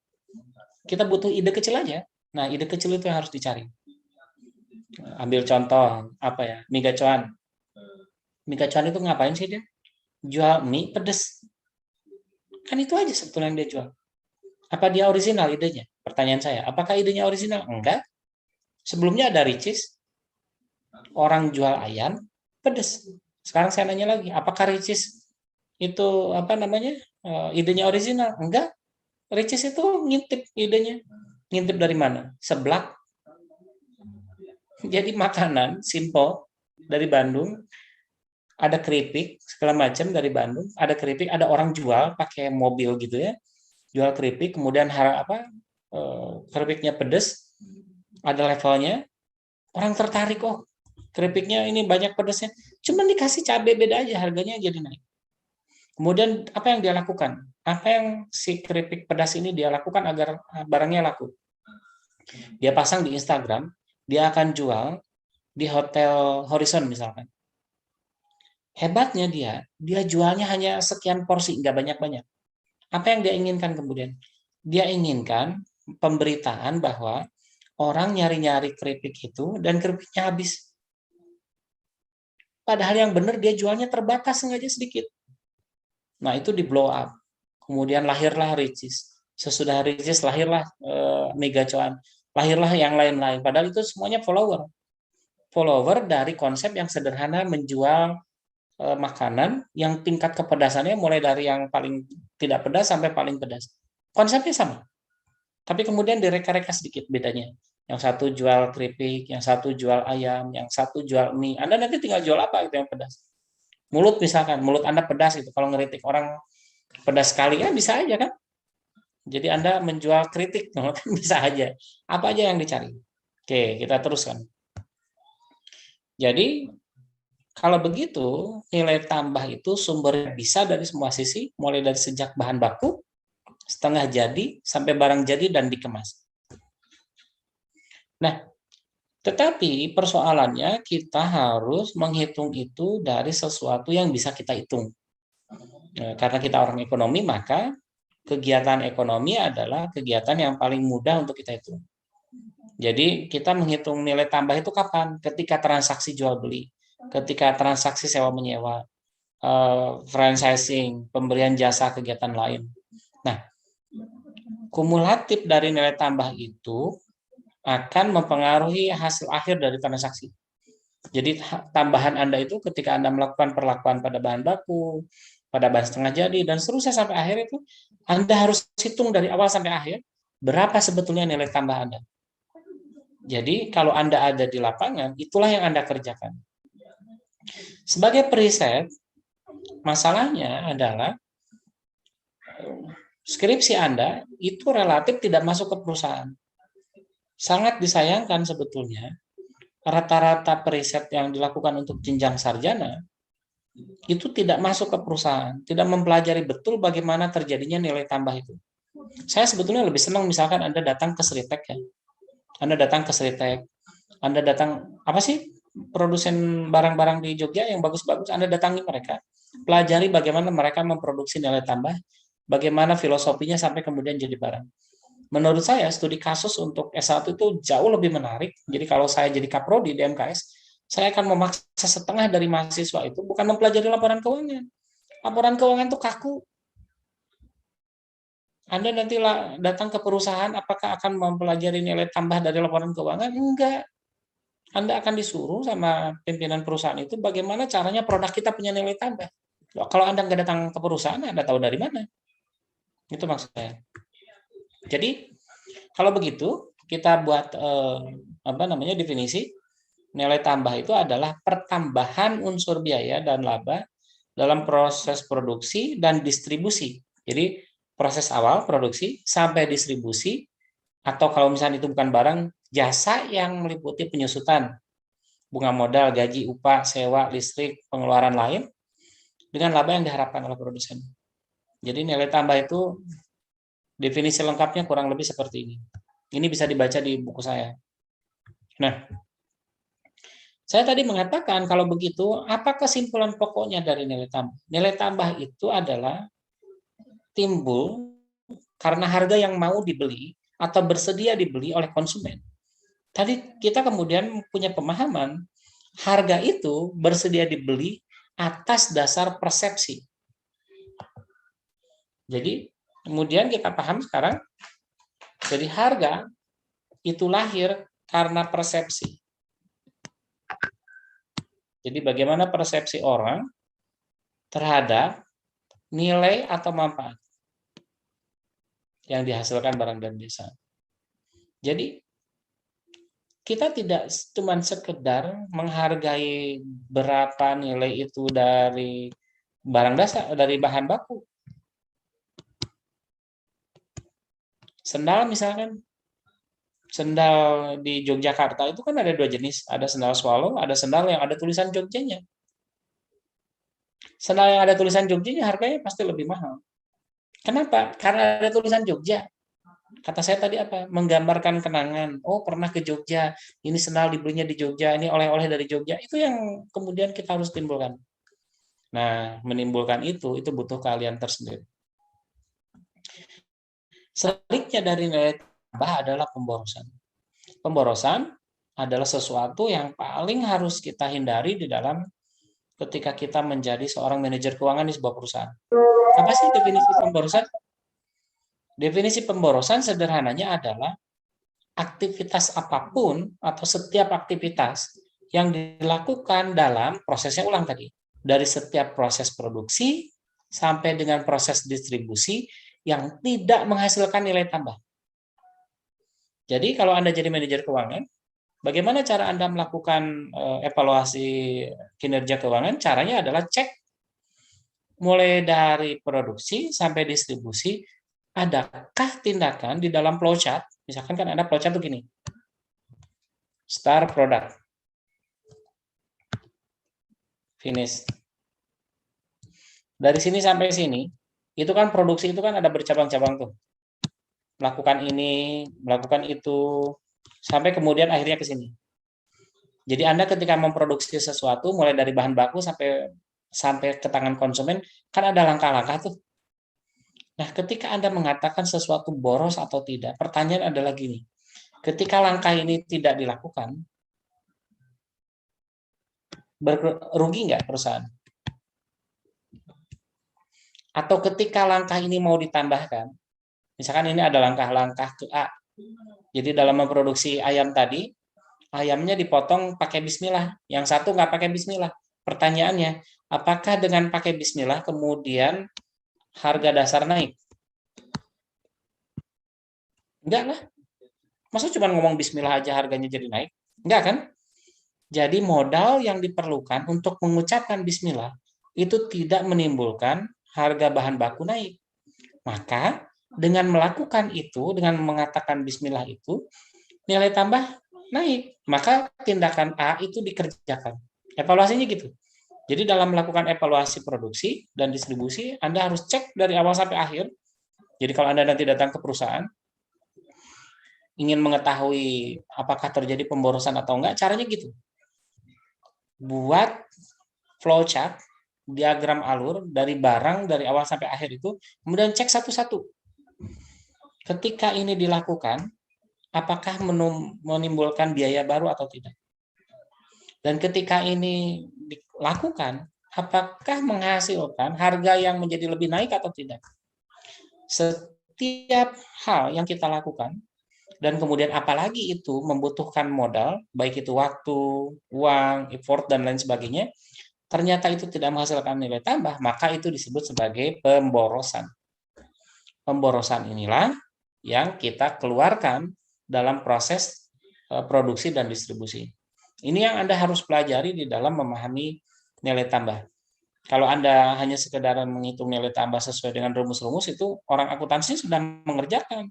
Kita butuh ide kecil aja. Nah, ide kecil itu yang harus dicari. Ambil contoh, mie gacoan. Mie gacoan itu ngapain sih dia? Jual mie pedes. Kan itu aja sebetulnya yang dia jual. Apa dia orisinal idenya? Pertanyaan saya, apakah idenya orisinal? Enggak. Sebelumnya ada Ricis. Orang jual ayam pedes. Sekarang saya nanya lagi, apakah Ricis itu idenya original? Enggak. Ricis itu ngintip idenya. Ngintip dari mana? Seblak. Jadi makanan simple dari Bandung, ada keripik segala macam dari Bandung, ada keripik, ada orang jual pakai mobil gitu ya, jual keripik, kemudian keripiknya pedes, ada levelnya, orang tertarik, oh keripiknya ini banyak pedesnya, cuman dikasih cabai beda aja, harganya jadi naik. Kemudian apa yang dia lakukan? Apa yang si keripik pedas ini dia lakukan agar barangnya laku? Dia pasang di Instagram, dia akan jual di Hotel Horizon misalkan. Hebatnya dia jualnya hanya sekian porsi, nggak banyak-banyak. Apa yang dia inginkan kemudian? Dia inginkan pemberitaan bahwa orang nyari-nyari keripik itu dan keripiknya habis. Padahal yang benar dia jualnya terbatas sengaja sedikit. Nah itu di blow up. Kemudian lahirlah Ricis. Sesudah Ricis lahirlah Mega Cuan. Lahirlah yang lain-lain. Padahal itu semuanya follower. Follower dari konsep yang sederhana menjual makanan yang tingkat kepedasannya mulai dari yang paling tidak pedas sampai paling pedas. Konsepnya sama. Tapi kemudian direka-reka sedikit bedanya. Yang satu jual keripik, yang satu jual ayam, yang satu jual mie. Anda nanti tinggal jual apa itu yang pedas. Mulut misalkan, mulut Anda pedas itu. Kalau ngeritik orang pedas sekali ya bisa aja kan. Jadi Anda menjual kritik kan bisa aja. Apa aja yang dicari. Oke, kita teruskan. Jadi kalau begitu, nilai tambah itu sumbernya bisa dari semua sisi, mulai dari sejak bahan baku, setengah jadi, sampai barang jadi dan dikemas. Nah, tetapi persoalannya kita harus menghitung itu dari sesuatu yang bisa kita hitung. Karena kita orang ekonomi, maka kegiatan ekonomi adalah kegiatan yang paling mudah untuk kita hitung. Jadi kita menghitung nilai tambah itu kapan? Ketika transaksi jual beli, ketika transaksi sewa menyewa, franchising, pemberian jasa kegiatan lain. Nah, kumulatif dari nilai tambah itu akan mempengaruhi hasil akhir dari transaksi. Jadi tambahan Anda itu ketika Anda melakukan perlakuan pada bahan baku, pada bahan setengah jadi, dan seterusnya sampai akhir itu, Anda harus hitung dari awal sampai akhir, berapa sebetulnya nilai tambah Anda. Jadi kalau Anda ada di lapangan, itulah yang Anda kerjakan. Sebagai periset, masalahnya adalah skripsi Anda itu relatif tidak masuk ke perusahaan. Sangat disayangkan sebetulnya, rata-rata periset yang dilakukan untuk jenjang sarjana itu tidak masuk ke perusahaan, tidak mempelajari betul bagaimana terjadinya nilai tambah itu. Saya sebetulnya lebih senang misalkan Anda datang ke Sritek ya. Anda datang ke Sritek, Anda datang, apa sih produsen barang-barang di Jogja yang bagus-bagus, Anda datangi mereka. Pelajari bagaimana mereka memproduksi nilai tambah, bagaimana filosofinya sampai kemudian jadi barang. Menurut saya, studi kasus untuk S1 itu jauh lebih menarik. Jadi kalau saya jadi kaprodi di MKS, saya akan memaksa setengah dari mahasiswa itu bukan mempelajari laporan keuangan. Laporan keuangan itu kaku. Anda nanti datang ke perusahaan, apakah akan mempelajari nilai tambah dari laporan keuangan? Enggak. Anda akan disuruh sama pimpinan perusahaan itu bagaimana caranya produk kita punya nilai tambah. Kalau Anda nggak datang ke perusahaan, Anda tahu dari mana? Itu maksud saya. Jadi kalau begitu kita buat definisi nilai tambah itu adalah pertambahan unsur biaya dan laba dalam proses produksi dan distribusi. Jadi proses awal produksi sampai distribusi, atau kalau misalnya itu bukan barang, jasa yang meliputi penyusutan, bunga modal, gaji, upah, sewa, listrik, pengeluaran lain dengan laba yang diharapkan oleh produsen. Jadi nilai tambah itu definisi lengkapnya kurang lebih seperti ini. Ini bisa dibaca di buku saya. Nah, saya tadi mengatakan kalau begitu, apa kesimpulan pokoknya dari nilai tambah? Nilai tambah itu adalah timbul karena harga yang mau dibeli atau bersedia dibeli oleh konsumen. Tadi kita kemudian punya pemahaman, harga itu bersedia dibeli atas dasar persepsi. Jadi, kemudian kita paham sekarang, jadi harga itu lahir karena persepsi. Jadi bagaimana persepsi orang terhadap nilai atau manfaat yang dihasilkan barang dan jasa. Jadi kita tidak cuma sekedar menghargai berapa nilai itu dari barang dasar, dari bahan baku. Sendal misalkan, sendal di Yogyakarta itu kan ada 2 jenis, ada sendal swallow, ada sendal yang ada tulisan Jogjanya. Sendal yang ada tulisan Jogjanya harganya pasti lebih mahal. Kenapa? Karena ada tulisan Jogja. Kata saya tadi apa? Menggambarkan kenangan. Oh, pernah ke Jogja. Ini sendal dibelinya di Jogja. Ini oleh-oleh dari Jogja. Itu yang kemudian kita harus timbulkan. Nah, menimbulkan itu butuh keahlian tersendiri. Sebaliknya dari nilai tambah adalah pemborosan. Pemborosan adalah sesuatu yang paling harus kita hindari di dalam ketika kita menjadi seorang manajer keuangan di sebuah perusahaan. Apa sih definisi pemborosan? Definisi pemborosan sederhananya adalah aktivitas apapun atau setiap aktivitas yang dilakukan dalam prosesnya ulang tadi. Dari setiap proses produksi sampai dengan proses distribusi yang tidak menghasilkan nilai tambah. Jadi kalau Anda jadi manajer keuangan, bagaimana cara Anda melakukan evaluasi kinerja keuangan? Caranya adalah cek mulai dari produksi sampai distribusi, adakah tindakan di dalam flowchart? Misalkan kan ada flowchart tuh gini. Start product. Finish. Dari sini sampai sini, itu kan produksi itu kan ada bercabang-cabang tuh. Melakukan ini, melakukan itu, sampai kemudian akhirnya ke sini. Jadi Anda ketika memproduksi sesuatu, mulai dari bahan baku sampai ke tangan konsumen, kan ada langkah-langkah tuh. Nah, ketika Anda mengatakan sesuatu boros atau tidak, pertanyaan adalah gini. Ketika langkah ini tidak dilakukan, rugi nggak perusahaan? Atau ketika langkah ini mau ditambahkan, misalkan ini ada langkah-langkah ke A. Jadi dalam memproduksi ayam tadi, ayamnya dipotong pakai bismillah, yang satu nggak pakai bismillah. Pertanyaannya, apakah dengan pakai bismillah kemudian harga dasar naik? Enggak lah. Masa cuma ngomong bismillah aja harganya jadi naik? Enggak kan? Jadi modal yang diperlukan untuk mengucapkan bismillah itu tidak menimbulkan harga bahan baku naik. Maka dengan melakukan itu, dengan mengatakan bismillah itu, nilai tambah naik. Maka tindakan A itu dikerjakan. Evaluasinya gitu. Jadi dalam melakukan evaluasi produksi dan distribusi, Anda harus cek dari awal sampai akhir. Jadi kalau Anda nanti datang ke perusahaan, ingin mengetahui apakah terjadi pemborosan atau enggak, caranya gitu. Buat flowchart, diagram alur dari barang dari awal sampai akhir itu, kemudian cek satu-satu. Ketika ini dilakukan, apakah menimbulkan biaya baru atau tidak? Dan ketika ini dilakukan, apakah menghasilkan harga yang menjadi lebih naik atau tidak? Setiap hal yang kita lakukan, dan kemudian apalagi itu membutuhkan modal, baik itu waktu, uang, effort, dan lain sebagainya, ternyata itu tidak menghasilkan nilai tambah, maka itu disebut sebagai pemborosan. Pemborosan inilah yang kita keluarkan dalam proses produksi dan distribusi. Ini yang Anda harus pelajari di dalam memahami nilai tambah. Kalau Anda hanya sekedar menghitung nilai tambah sesuai dengan rumus-rumus, itu orang akuntansi sudah mengerjakan.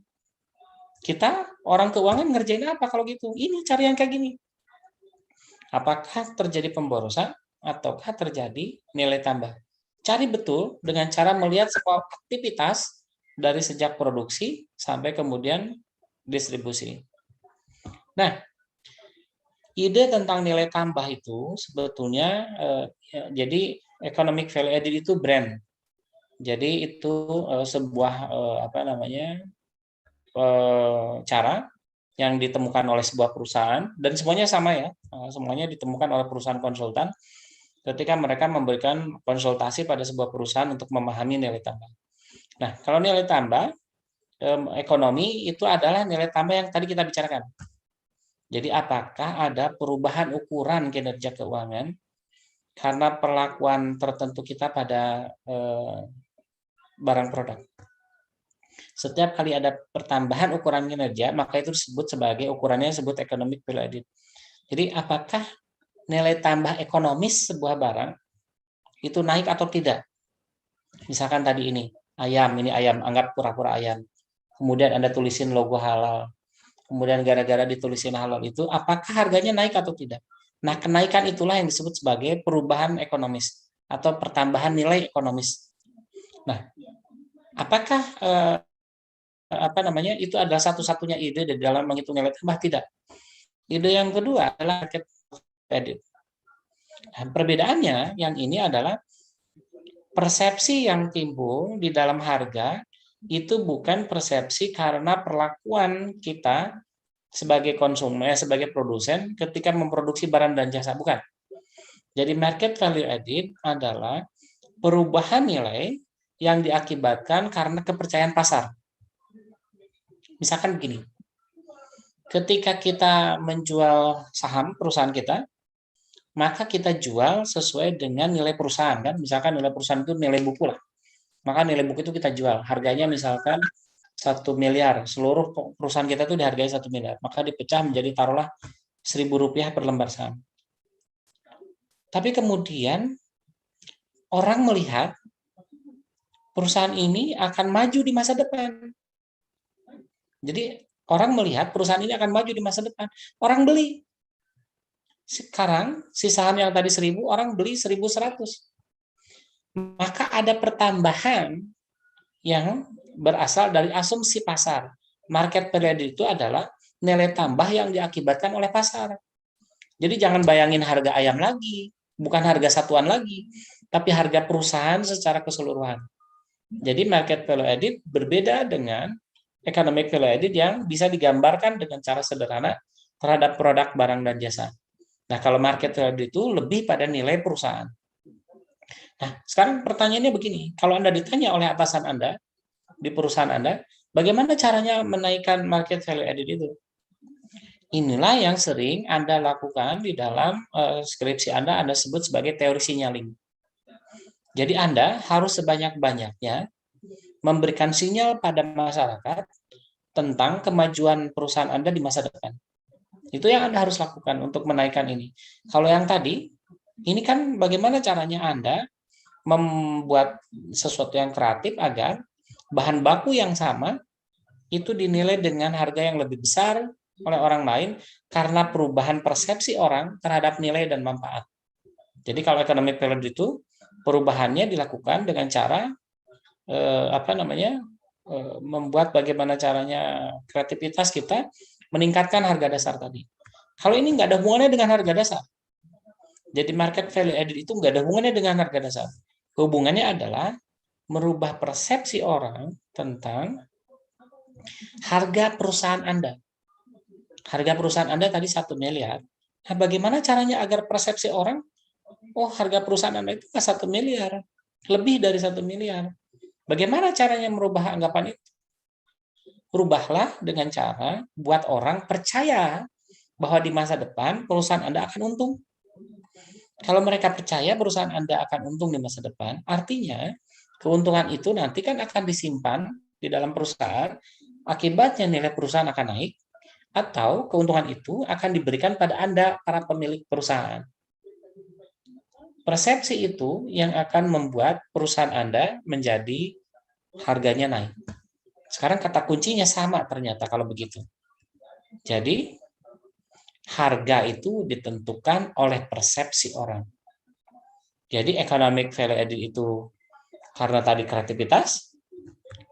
Kita orang keuangan ngerjain apa kalau gitu? Ini cari yang kayak gini. Apakah terjadi pemborosan ataukah terjadi nilai tambah? Cari betul dengan cara melihat sebuah aktivitas dari sejak produksi sampai kemudian distribusi. Nah, ide tentang nilai tambah itu sebetulnya jadi economic value added itu brand. Jadi itu sebuah cara yang ditemukan oleh sebuah perusahaan dan semuanya sama ya, semuanya ditemukan oleh perusahaan konsultan ketika mereka memberikan konsultasi pada sebuah perusahaan untuk memahami nilai tambah. Nah, kalau nilai tambah ekonomi itu adalah nilai tambah yang tadi kita bicarakan. Jadi apakah ada perubahan ukuran kinerja keuangan karena perlakuan tertentu kita pada barang produk. Setiap kali ada pertambahan ukuran kinerja, maka itu disebut sebagai ukurannya disebut economic value added. Jadi apakah nilai tambah ekonomis sebuah barang itu naik atau tidak? Misalkan tadi ini ayam, anggap pura-pura ayam. Kemudian Anda tulisin logo halal. Kemudian gara-gara ditulisin halal itu, apakah harganya naik atau tidak? Nah, kenaikan itulah yang disebut sebagai perubahan ekonomis atau pertambahan nilai ekonomis. Nah, apakah itu adalah satu-satunya ide di dalam menghitung nilai tambah? Tidak. Ide yang kedua adalah market added. Nah, perbedaannya yang ini adalah persepsi yang timbul di dalam harga itu bukan persepsi karena perlakuan kita sebagai konsumen, sebagai produsen ketika memproduksi barang dan jasa, bukan. Jadi market value added adalah perubahan nilai yang diakibatkan karena kepercayaan pasar. Misalkan begini, ketika kita menjual saham perusahaan kita, maka kita jual sesuai dengan nilai perusahaan, kan? Misalkan nilai perusahaan itu nilai buku lah. Maka nilai buku itu kita jual. Harganya misalkan 1 miliar. Seluruh perusahaan kita itu dihargai 1 miliar. Maka dipecah menjadi taruhlah Rp1.000 per lembar saham. Tapi kemudian orang melihat perusahaan ini akan maju di masa depan. Jadi orang melihat perusahaan ini akan maju di masa depan. Orang beli. Sekarang si saham yang tadi 1.000, orang beli 1.100. Maka ada pertambahan yang berasal dari asumsi pasar. Market value itu adalah nilai tambah yang diakibatkan oleh pasar. Jadi jangan bayangin harga ayam lagi, bukan harga satuan lagi, tapi harga perusahaan secara keseluruhan. Jadi market value added berbeda dengan economic value added yang bisa digambarkan dengan cara sederhana terhadap produk, barang, dan jasa. Nah, kalau market value added itu lebih pada nilai perusahaan. Nah, sekarang pertanyaannya begini, kalau Anda ditanya oleh atasan Anda di perusahaan Anda, bagaimana caranya menaikkan market value added itu? Inilah yang sering Anda lakukan di dalam skripsi Anda sebut sebagai teori signaling. Jadi Anda harus sebanyak-banyaknya memberikan sinyal pada masyarakat tentang kemajuan perusahaan Anda di masa depan. Itu yang Anda harus lakukan untuk menaikkan ini. Kalau yang tadi, ini kan bagaimana caranya Anda membuat sesuatu yang kreatif agar bahan baku yang sama itu dinilai dengan harga yang lebih besar oleh orang lain karena perubahan persepsi orang terhadap nilai dan manfaat. Jadi kalau economic value itu perubahannya dilakukan dengan cara membuat bagaimana caranya kreativitas kita meningkatkan harga dasar tadi. Kalau ini nggak ada hubungannya dengan harga dasar. Jadi market value added itu nggak ada hubungannya dengan harga dasar. Hubungannya adalah merubah persepsi orang tentang harga perusahaan Anda. Harga perusahaan Anda tadi 1 miliar. Nah, bagaimana caranya agar persepsi orang, oh harga perusahaan Anda itu 1 miliar, lebih dari 1 miliar. Bagaimana caranya merubah anggapan itu? Rubahlah dengan cara buat orang percaya bahwa di masa depan perusahaan Anda akan untung. Kalau mereka percaya perusahaan Anda akan untung di masa depan, artinya keuntungan itu nanti kan akan disimpan di dalam perusahaan, akibatnya nilai perusahaan akan naik, atau keuntungan itu akan diberikan pada Anda, para pemilik perusahaan. Persepsi itu yang akan membuat perusahaan Anda menjadi harganya naik. Sekarang kata kuncinya sama ternyata kalau begitu. Jadi, harga itu ditentukan oleh persepsi orang. Jadi economic value added itu karena tadi kreativitas,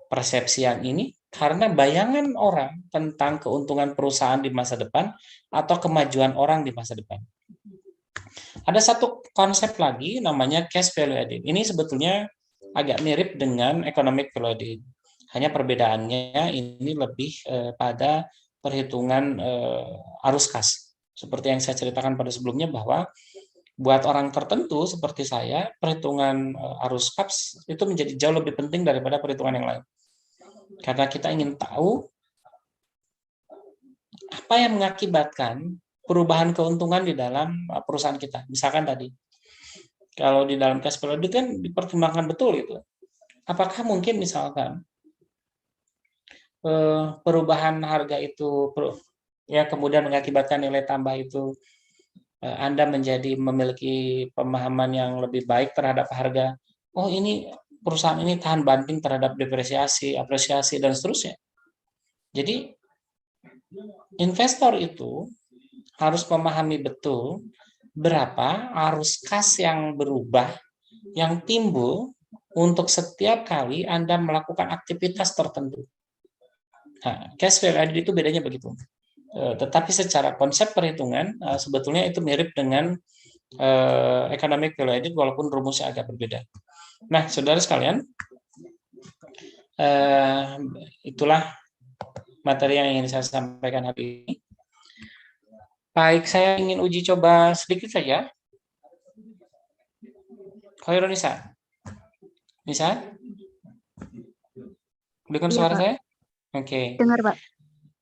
persepsi yang ini karena bayangan orang tentang keuntungan perusahaan di masa depan atau kemajuan orang di masa depan. Ada satu konsep lagi namanya cash value added. Ini sebetulnya agak mirip dengan economic value added. Hanya perbedaannya ini lebih pada perhitungan arus kas. Seperti yang saya ceritakan pada sebelumnya bahwa buat orang tertentu seperti saya, perhitungan arus kas itu menjadi jauh lebih penting daripada perhitungan yang lain. Karena kita ingin tahu apa yang mengakibatkan perubahan keuntungan di dalam perusahaan kita. Misalkan tadi, Kalau di dalam cash flow audit kan dipertimbangkan betul itu. Apakah mungkin misalkan perubahan harga itu ya kemudian mengakibatkan nilai tambah itu Anda memiliki pemahaman yang lebih baik terhadap harga. Oh, ini perusahaan ini tahan banting terhadap depresiasi, apresiasi dan seterusnya. Jadi investor itu harus memahami betul berapa arus kas yang berubah yang timbul untuk setiap kali Anda melakukan aktivitas tertentu. Nah, cash flow audit itu bedanya begitu. Tetapi secara konsep perhitungan sebetulnya itu mirip dengan economic value added walaupun rumusnya agak berbeda. Nah, saudara sekalian, itulah materi yang ingin saya sampaikan hari ini. Baik, saya ingin uji coba sedikit saja. Khairul Nisa. Nisa? Dengar suara Pak. saya? Oke. Dengar, Pak.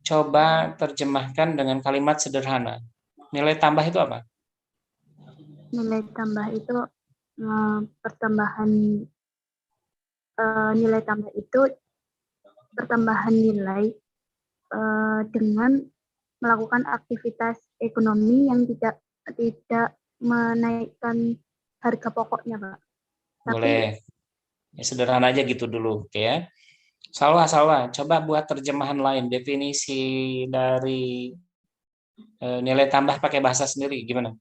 Coba terjemahkan dengan kalimat sederhana. Nilai tambah itu apa? Nilai tambah itu pertambahan nilai tambah itu pertambahan nilai dengan melakukan aktivitas ekonomi yang tidak menaikkan harga pokoknya, Pak. Boleh. Ya, sederhana aja gitu dulu, oke ya. Salwa, coba buat terjemahan lain, definisi dari nilai tambah pakai bahasa sendiri, gimana?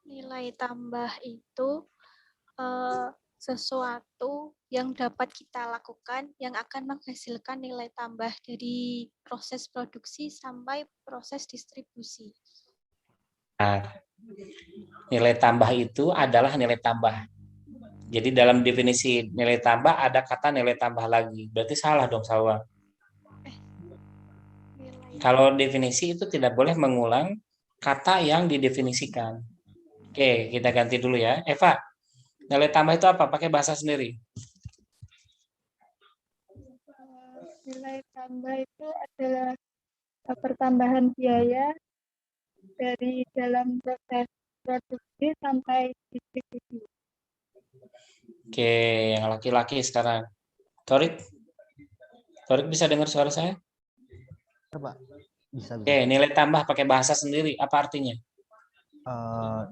Nilai tambah itu sesuatu yang dapat kita lakukan yang akan menghasilkan nilai tambah dari proses produksi sampai proses distribusi. Nah, nilai tambah itu adalah nilai tambah. Jadi dalam definisi nilai tambah ada kata nilai tambah lagi. Berarti salah dong, Salwa. Kalau definisi itu tidak boleh mengulang kata yang didefinisikan. Oke, kita ganti dulu ya. Eva, nilai tambah itu apa? Pakai bahasa sendiri. Nilai tambah itu adalah pertambahan biaya dari dalam proses produksi sampai distribusi. Oke, yang laki-laki sekarang. Torik bisa dengar suara saya? Pak, bisa. Oke, nilai tambah pakai bahasa sendiri. Apa artinya?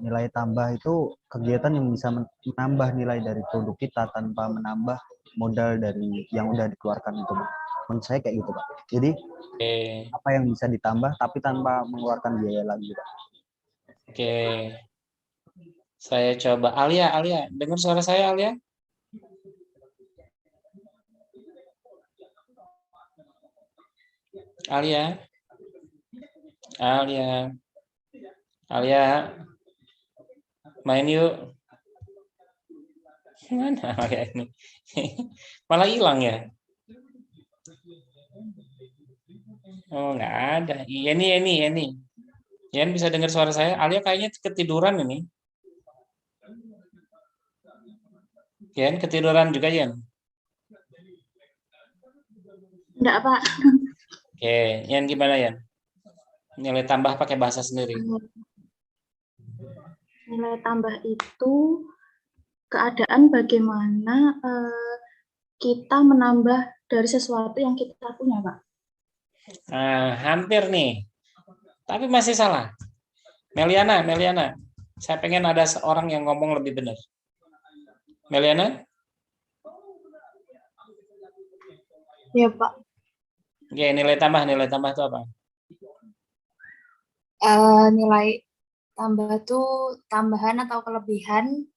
Nilai tambah itu kegiatan yang bisa menambah nilai dari produk kita tanpa menambah modal dari yang udah dikeluarkan itu, Pak. Menurut saya kayak gitu, Pak. Jadi apa yang bisa ditambah tapi tanpa mengeluarkan biaya lagi, Pak. Oke. Saya coba. Alia, dengar suara saya, Alia? Alia, main yuk. Mana Alia ini? Malah hilang ya? Oh, nggak ada. Iya nih. Yan bisa dengar suara saya? Alia kayaknya ketiduran ini. Yan ketiduran juga, Yan? Enggak, Pak. Oke, Yan gimana, Yan? Nilai tambah pakai bahasa sendiri. Nilai tambah itu keadaan bagaimana kita menambah dari sesuatu yang kita punya, Pak. Nah, hampir nih. Tapi masih salah. Meliana. Saya pengen ada seorang yang ngomong lebih benar. Meliana? Ya, Pak. Oke, nilai tambah itu apa? Nilai tambah itu tambahan atau kelebihan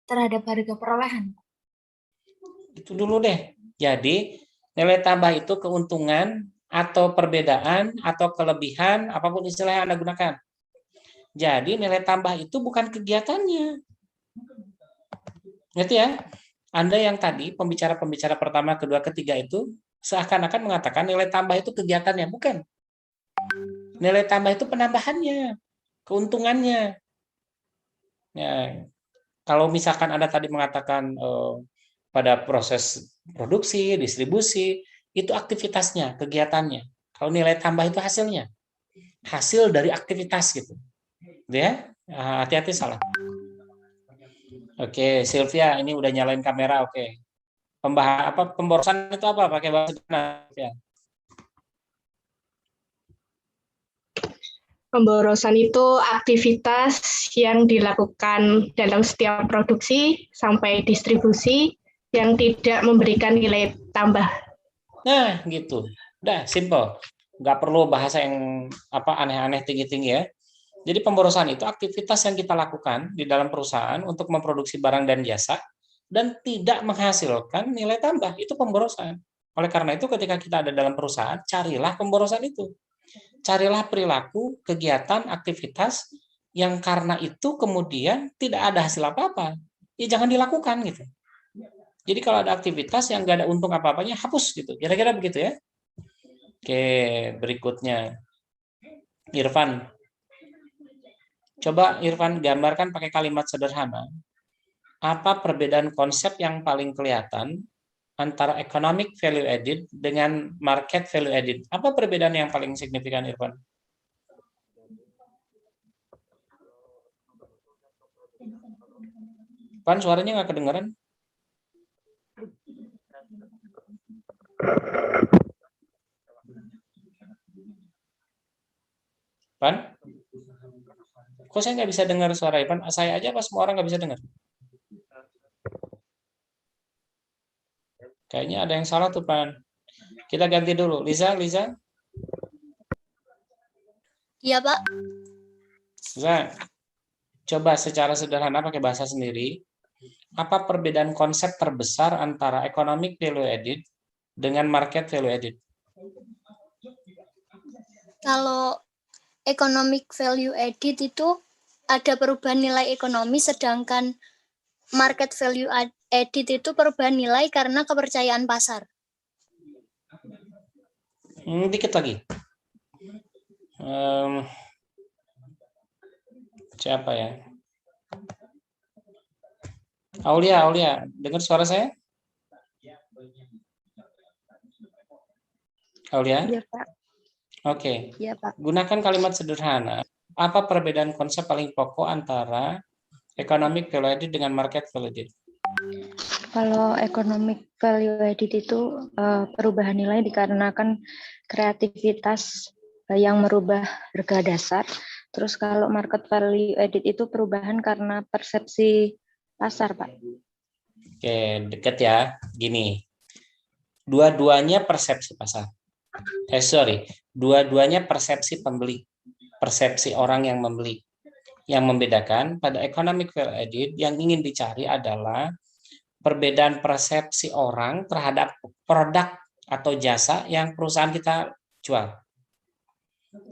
terhadap harga perolehan. Itu dulu deh. Jadi, nilai tambah itu keuntungan atau perbedaan atau kelebihan, apapun istilah yang Anda gunakan. Jadi, nilai tambah itu bukan kegiatannya. Ngerti ya? Anda yang tadi, pembicara pertama, kedua, ketiga itu, seakan-akan mengatakan nilai tambah itu kegiatannya. Bukan. Nilai tambah itu penambahannya, keuntungannya. Ya, kalau misalkan Anda tadi mengatakan pada proses produksi, distribusi, itu aktivitasnya, kegiatannya. Kalau nilai tambah itu hasilnya. hasil dari aktivitas gitu. Ya, hati-hati salah. Oke, Sylvia ini udah nyalain kamera, oke. Pemborosan itu apa? Pakai bahasa sederhana ya. Pemborosan itu aktivitas yang dilakukan dalam setiap produksi sampai distribusi yang tidak memberikan nilai tambah. Nah, gitu. Udah, simple. Nggak perlu bahasa yang aneh-aneh tinggi-tinggi ya. Jadi pemborosan itu aktivitas yang kita lakukan di dalam perusahaan untuk memproduksi barang dan jasa dan tidak menghasilkan nilai tambah. Itu pemborosan. Oleh karena itu ketika kita ada dalam perusahaan, carilah pemborosan itu. Carilah perilaku, kegiatan, aktivitas yang karena itu kemudian tidak ada hasil apa-apa. Ya jangan dilakukan gitu. Jadi kalau ada aktivitas yang nggak ada untung apa-apanya, hapus gitu. Kira-kira begitu ya. Oke, berikutnya. Irfan. Coba Irfan gambarkan pakai kalimat sederhana. Apa perbedaan konsep yang paling kelihatan antara economic value added dengan market value added? Apa perbedaan yang paling signifikan, Irfan? Irfan, suaranya nggak kedengaran? Irfan? Kok saya nggak bisa dengar suara Irfan? Saya aja apa semua orang nggak bisa dengar? Kayaknya ada yang salah tuh, Pan. Kita ganti dulu. Liza? Iya, Pak. Liza, coba secara sederhana pakai bahasa sendiri. Apa perbedaan konsep terbesar antara economic value added dengan market value added? Kalau economic value added itu ada perubahan nilai ekonomi, sedangkan market value added itu perubahan nilai karena kepercayaan pasar. Dikit lagi. Siapa ya? Aulia, dengar suara saya? Aulia? Iya, Pak. Oke. Iya, Pak. Gunakan kalimat sederhana. Apa perbedaan konsep paling pokok antara economic value added dengan market value added? Kalau economic value added itu perubahan nilai dikarenakan kreativitas yang merubah harga dasar. Terus kalau market value added itu perubahan karena persepsi pasar, Pak. Oke, deket ya. Gini, dua-duanya persepsi pasar. Dua-duanya persepsi pembeli, persepsi orang yang membeli. Yang membedakan pada economic value added yang ingin dicari adalah perbedaan persepsi orang terhadap produk atau jasa yang perusahaan kita jual.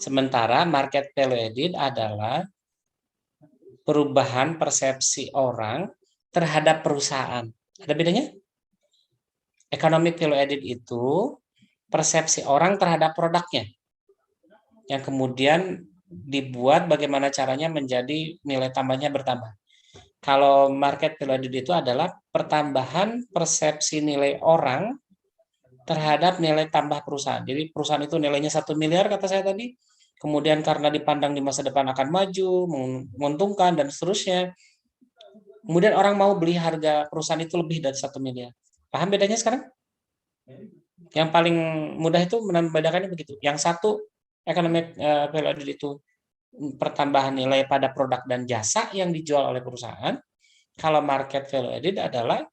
Sementara market value added adalah perubahan persepsi orang terhadap perusahaan. Ada bedanya? Economic value added itu persepsi orang terhadap produknya, yang kemudian dibuat bagaimana caranya menjadi nilai tambahnya bertambah. Kalau market value added itu adalah pertambahan persepsi nilai orang terhadap nilai tambah perusahaan. Jadi perusahaan itu nilainya 1 miliar kata saya tadi, kemudian karena dipandang di masa depan akan maju, menguntungkan dan seterusnya, kemudian orang mau beli harga perusahaan itu lebih dari 1 miliar. Paham bedanya sekarang? Yang paling mudah itu membedakannya begitu. Yang satu economic value added itu pertambahan nilai pada produk dan jasa yang dijual oleh perusahaan. Kalau market value added adalah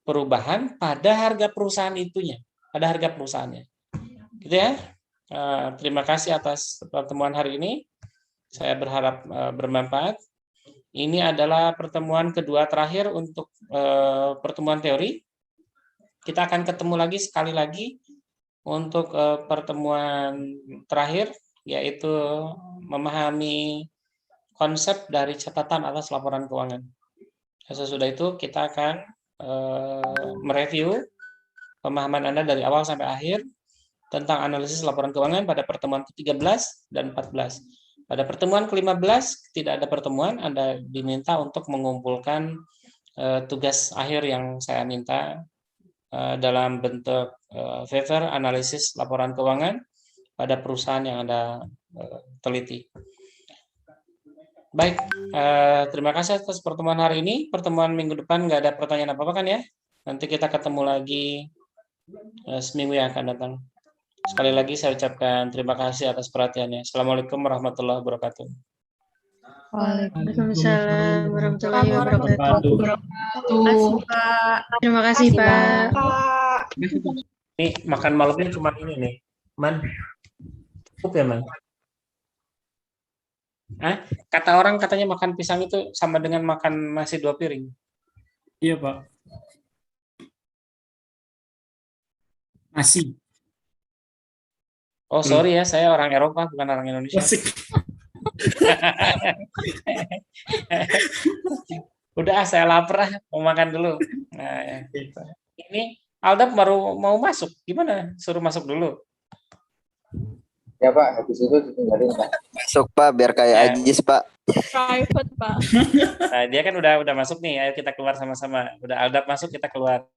perubahan pada harga perusahaan itunya, pada harga perusahaannya. Gitu ya. Terima kasih atas pertemuan hari ini. Saya berharap bermanfaat. Ini adalah pertemuan kedua terakhir untuk pertemuan teori. Kita akan ketemu lagi sekali lagi untuk pertemuan terakhir, yaitu memahami konsep dari catatan atas laporan keuangan. Sesudah itu kita akan mereview pemahaman Anda dari awal sampai akhir tentang analisis laporan keuangan pada pertemuan ke-13 dan 14. Pada pertemuan ke-15 tidak ada pertemuan, Anda diminta untuk mengumpulkan tugas akhir yang saya minta dalam bentuk paper analisis laporan keuangan pada perusahaan yang Anda teliti. Baik, terima kasih atas pertemuan hari ini. Pertemuan minggu depan nggak ada pertanyaan apa-apa kan ya? Nanti kita ketemu lagi seminggu yang akan datang. Sekali lagi saya ucapkan terima kasih atas perhatiannya. Assalamualaikum warahmatullahi wabarakatuh. Waalaikumsalam warahmatullahi wabarakatuh. Terima kasih, Pak. Ini makan malamnya cuma ini nih, Man. Cukup ya, Man? Kata orang katanya makan pisang itu sama dengan makan nasi 2 piring. Iya, Pak. Nasi. Oh, sorry ya, saya orang Eropa, bukan orang Indonesia. Udah, saya lapar, mau makan dulu. Nah, ya. Ini Aldap baru mau masuk, gimana? Suruh masuk dulu. Ya Pak, habis itu ditinggalin Pak. Masuk Pak, biar kayak Ajis Pak. Private, Pak. Nah, dia kan udah masuk nih, ayo kita keluar sama-sama. Udah Aldap masuk, kita keluar.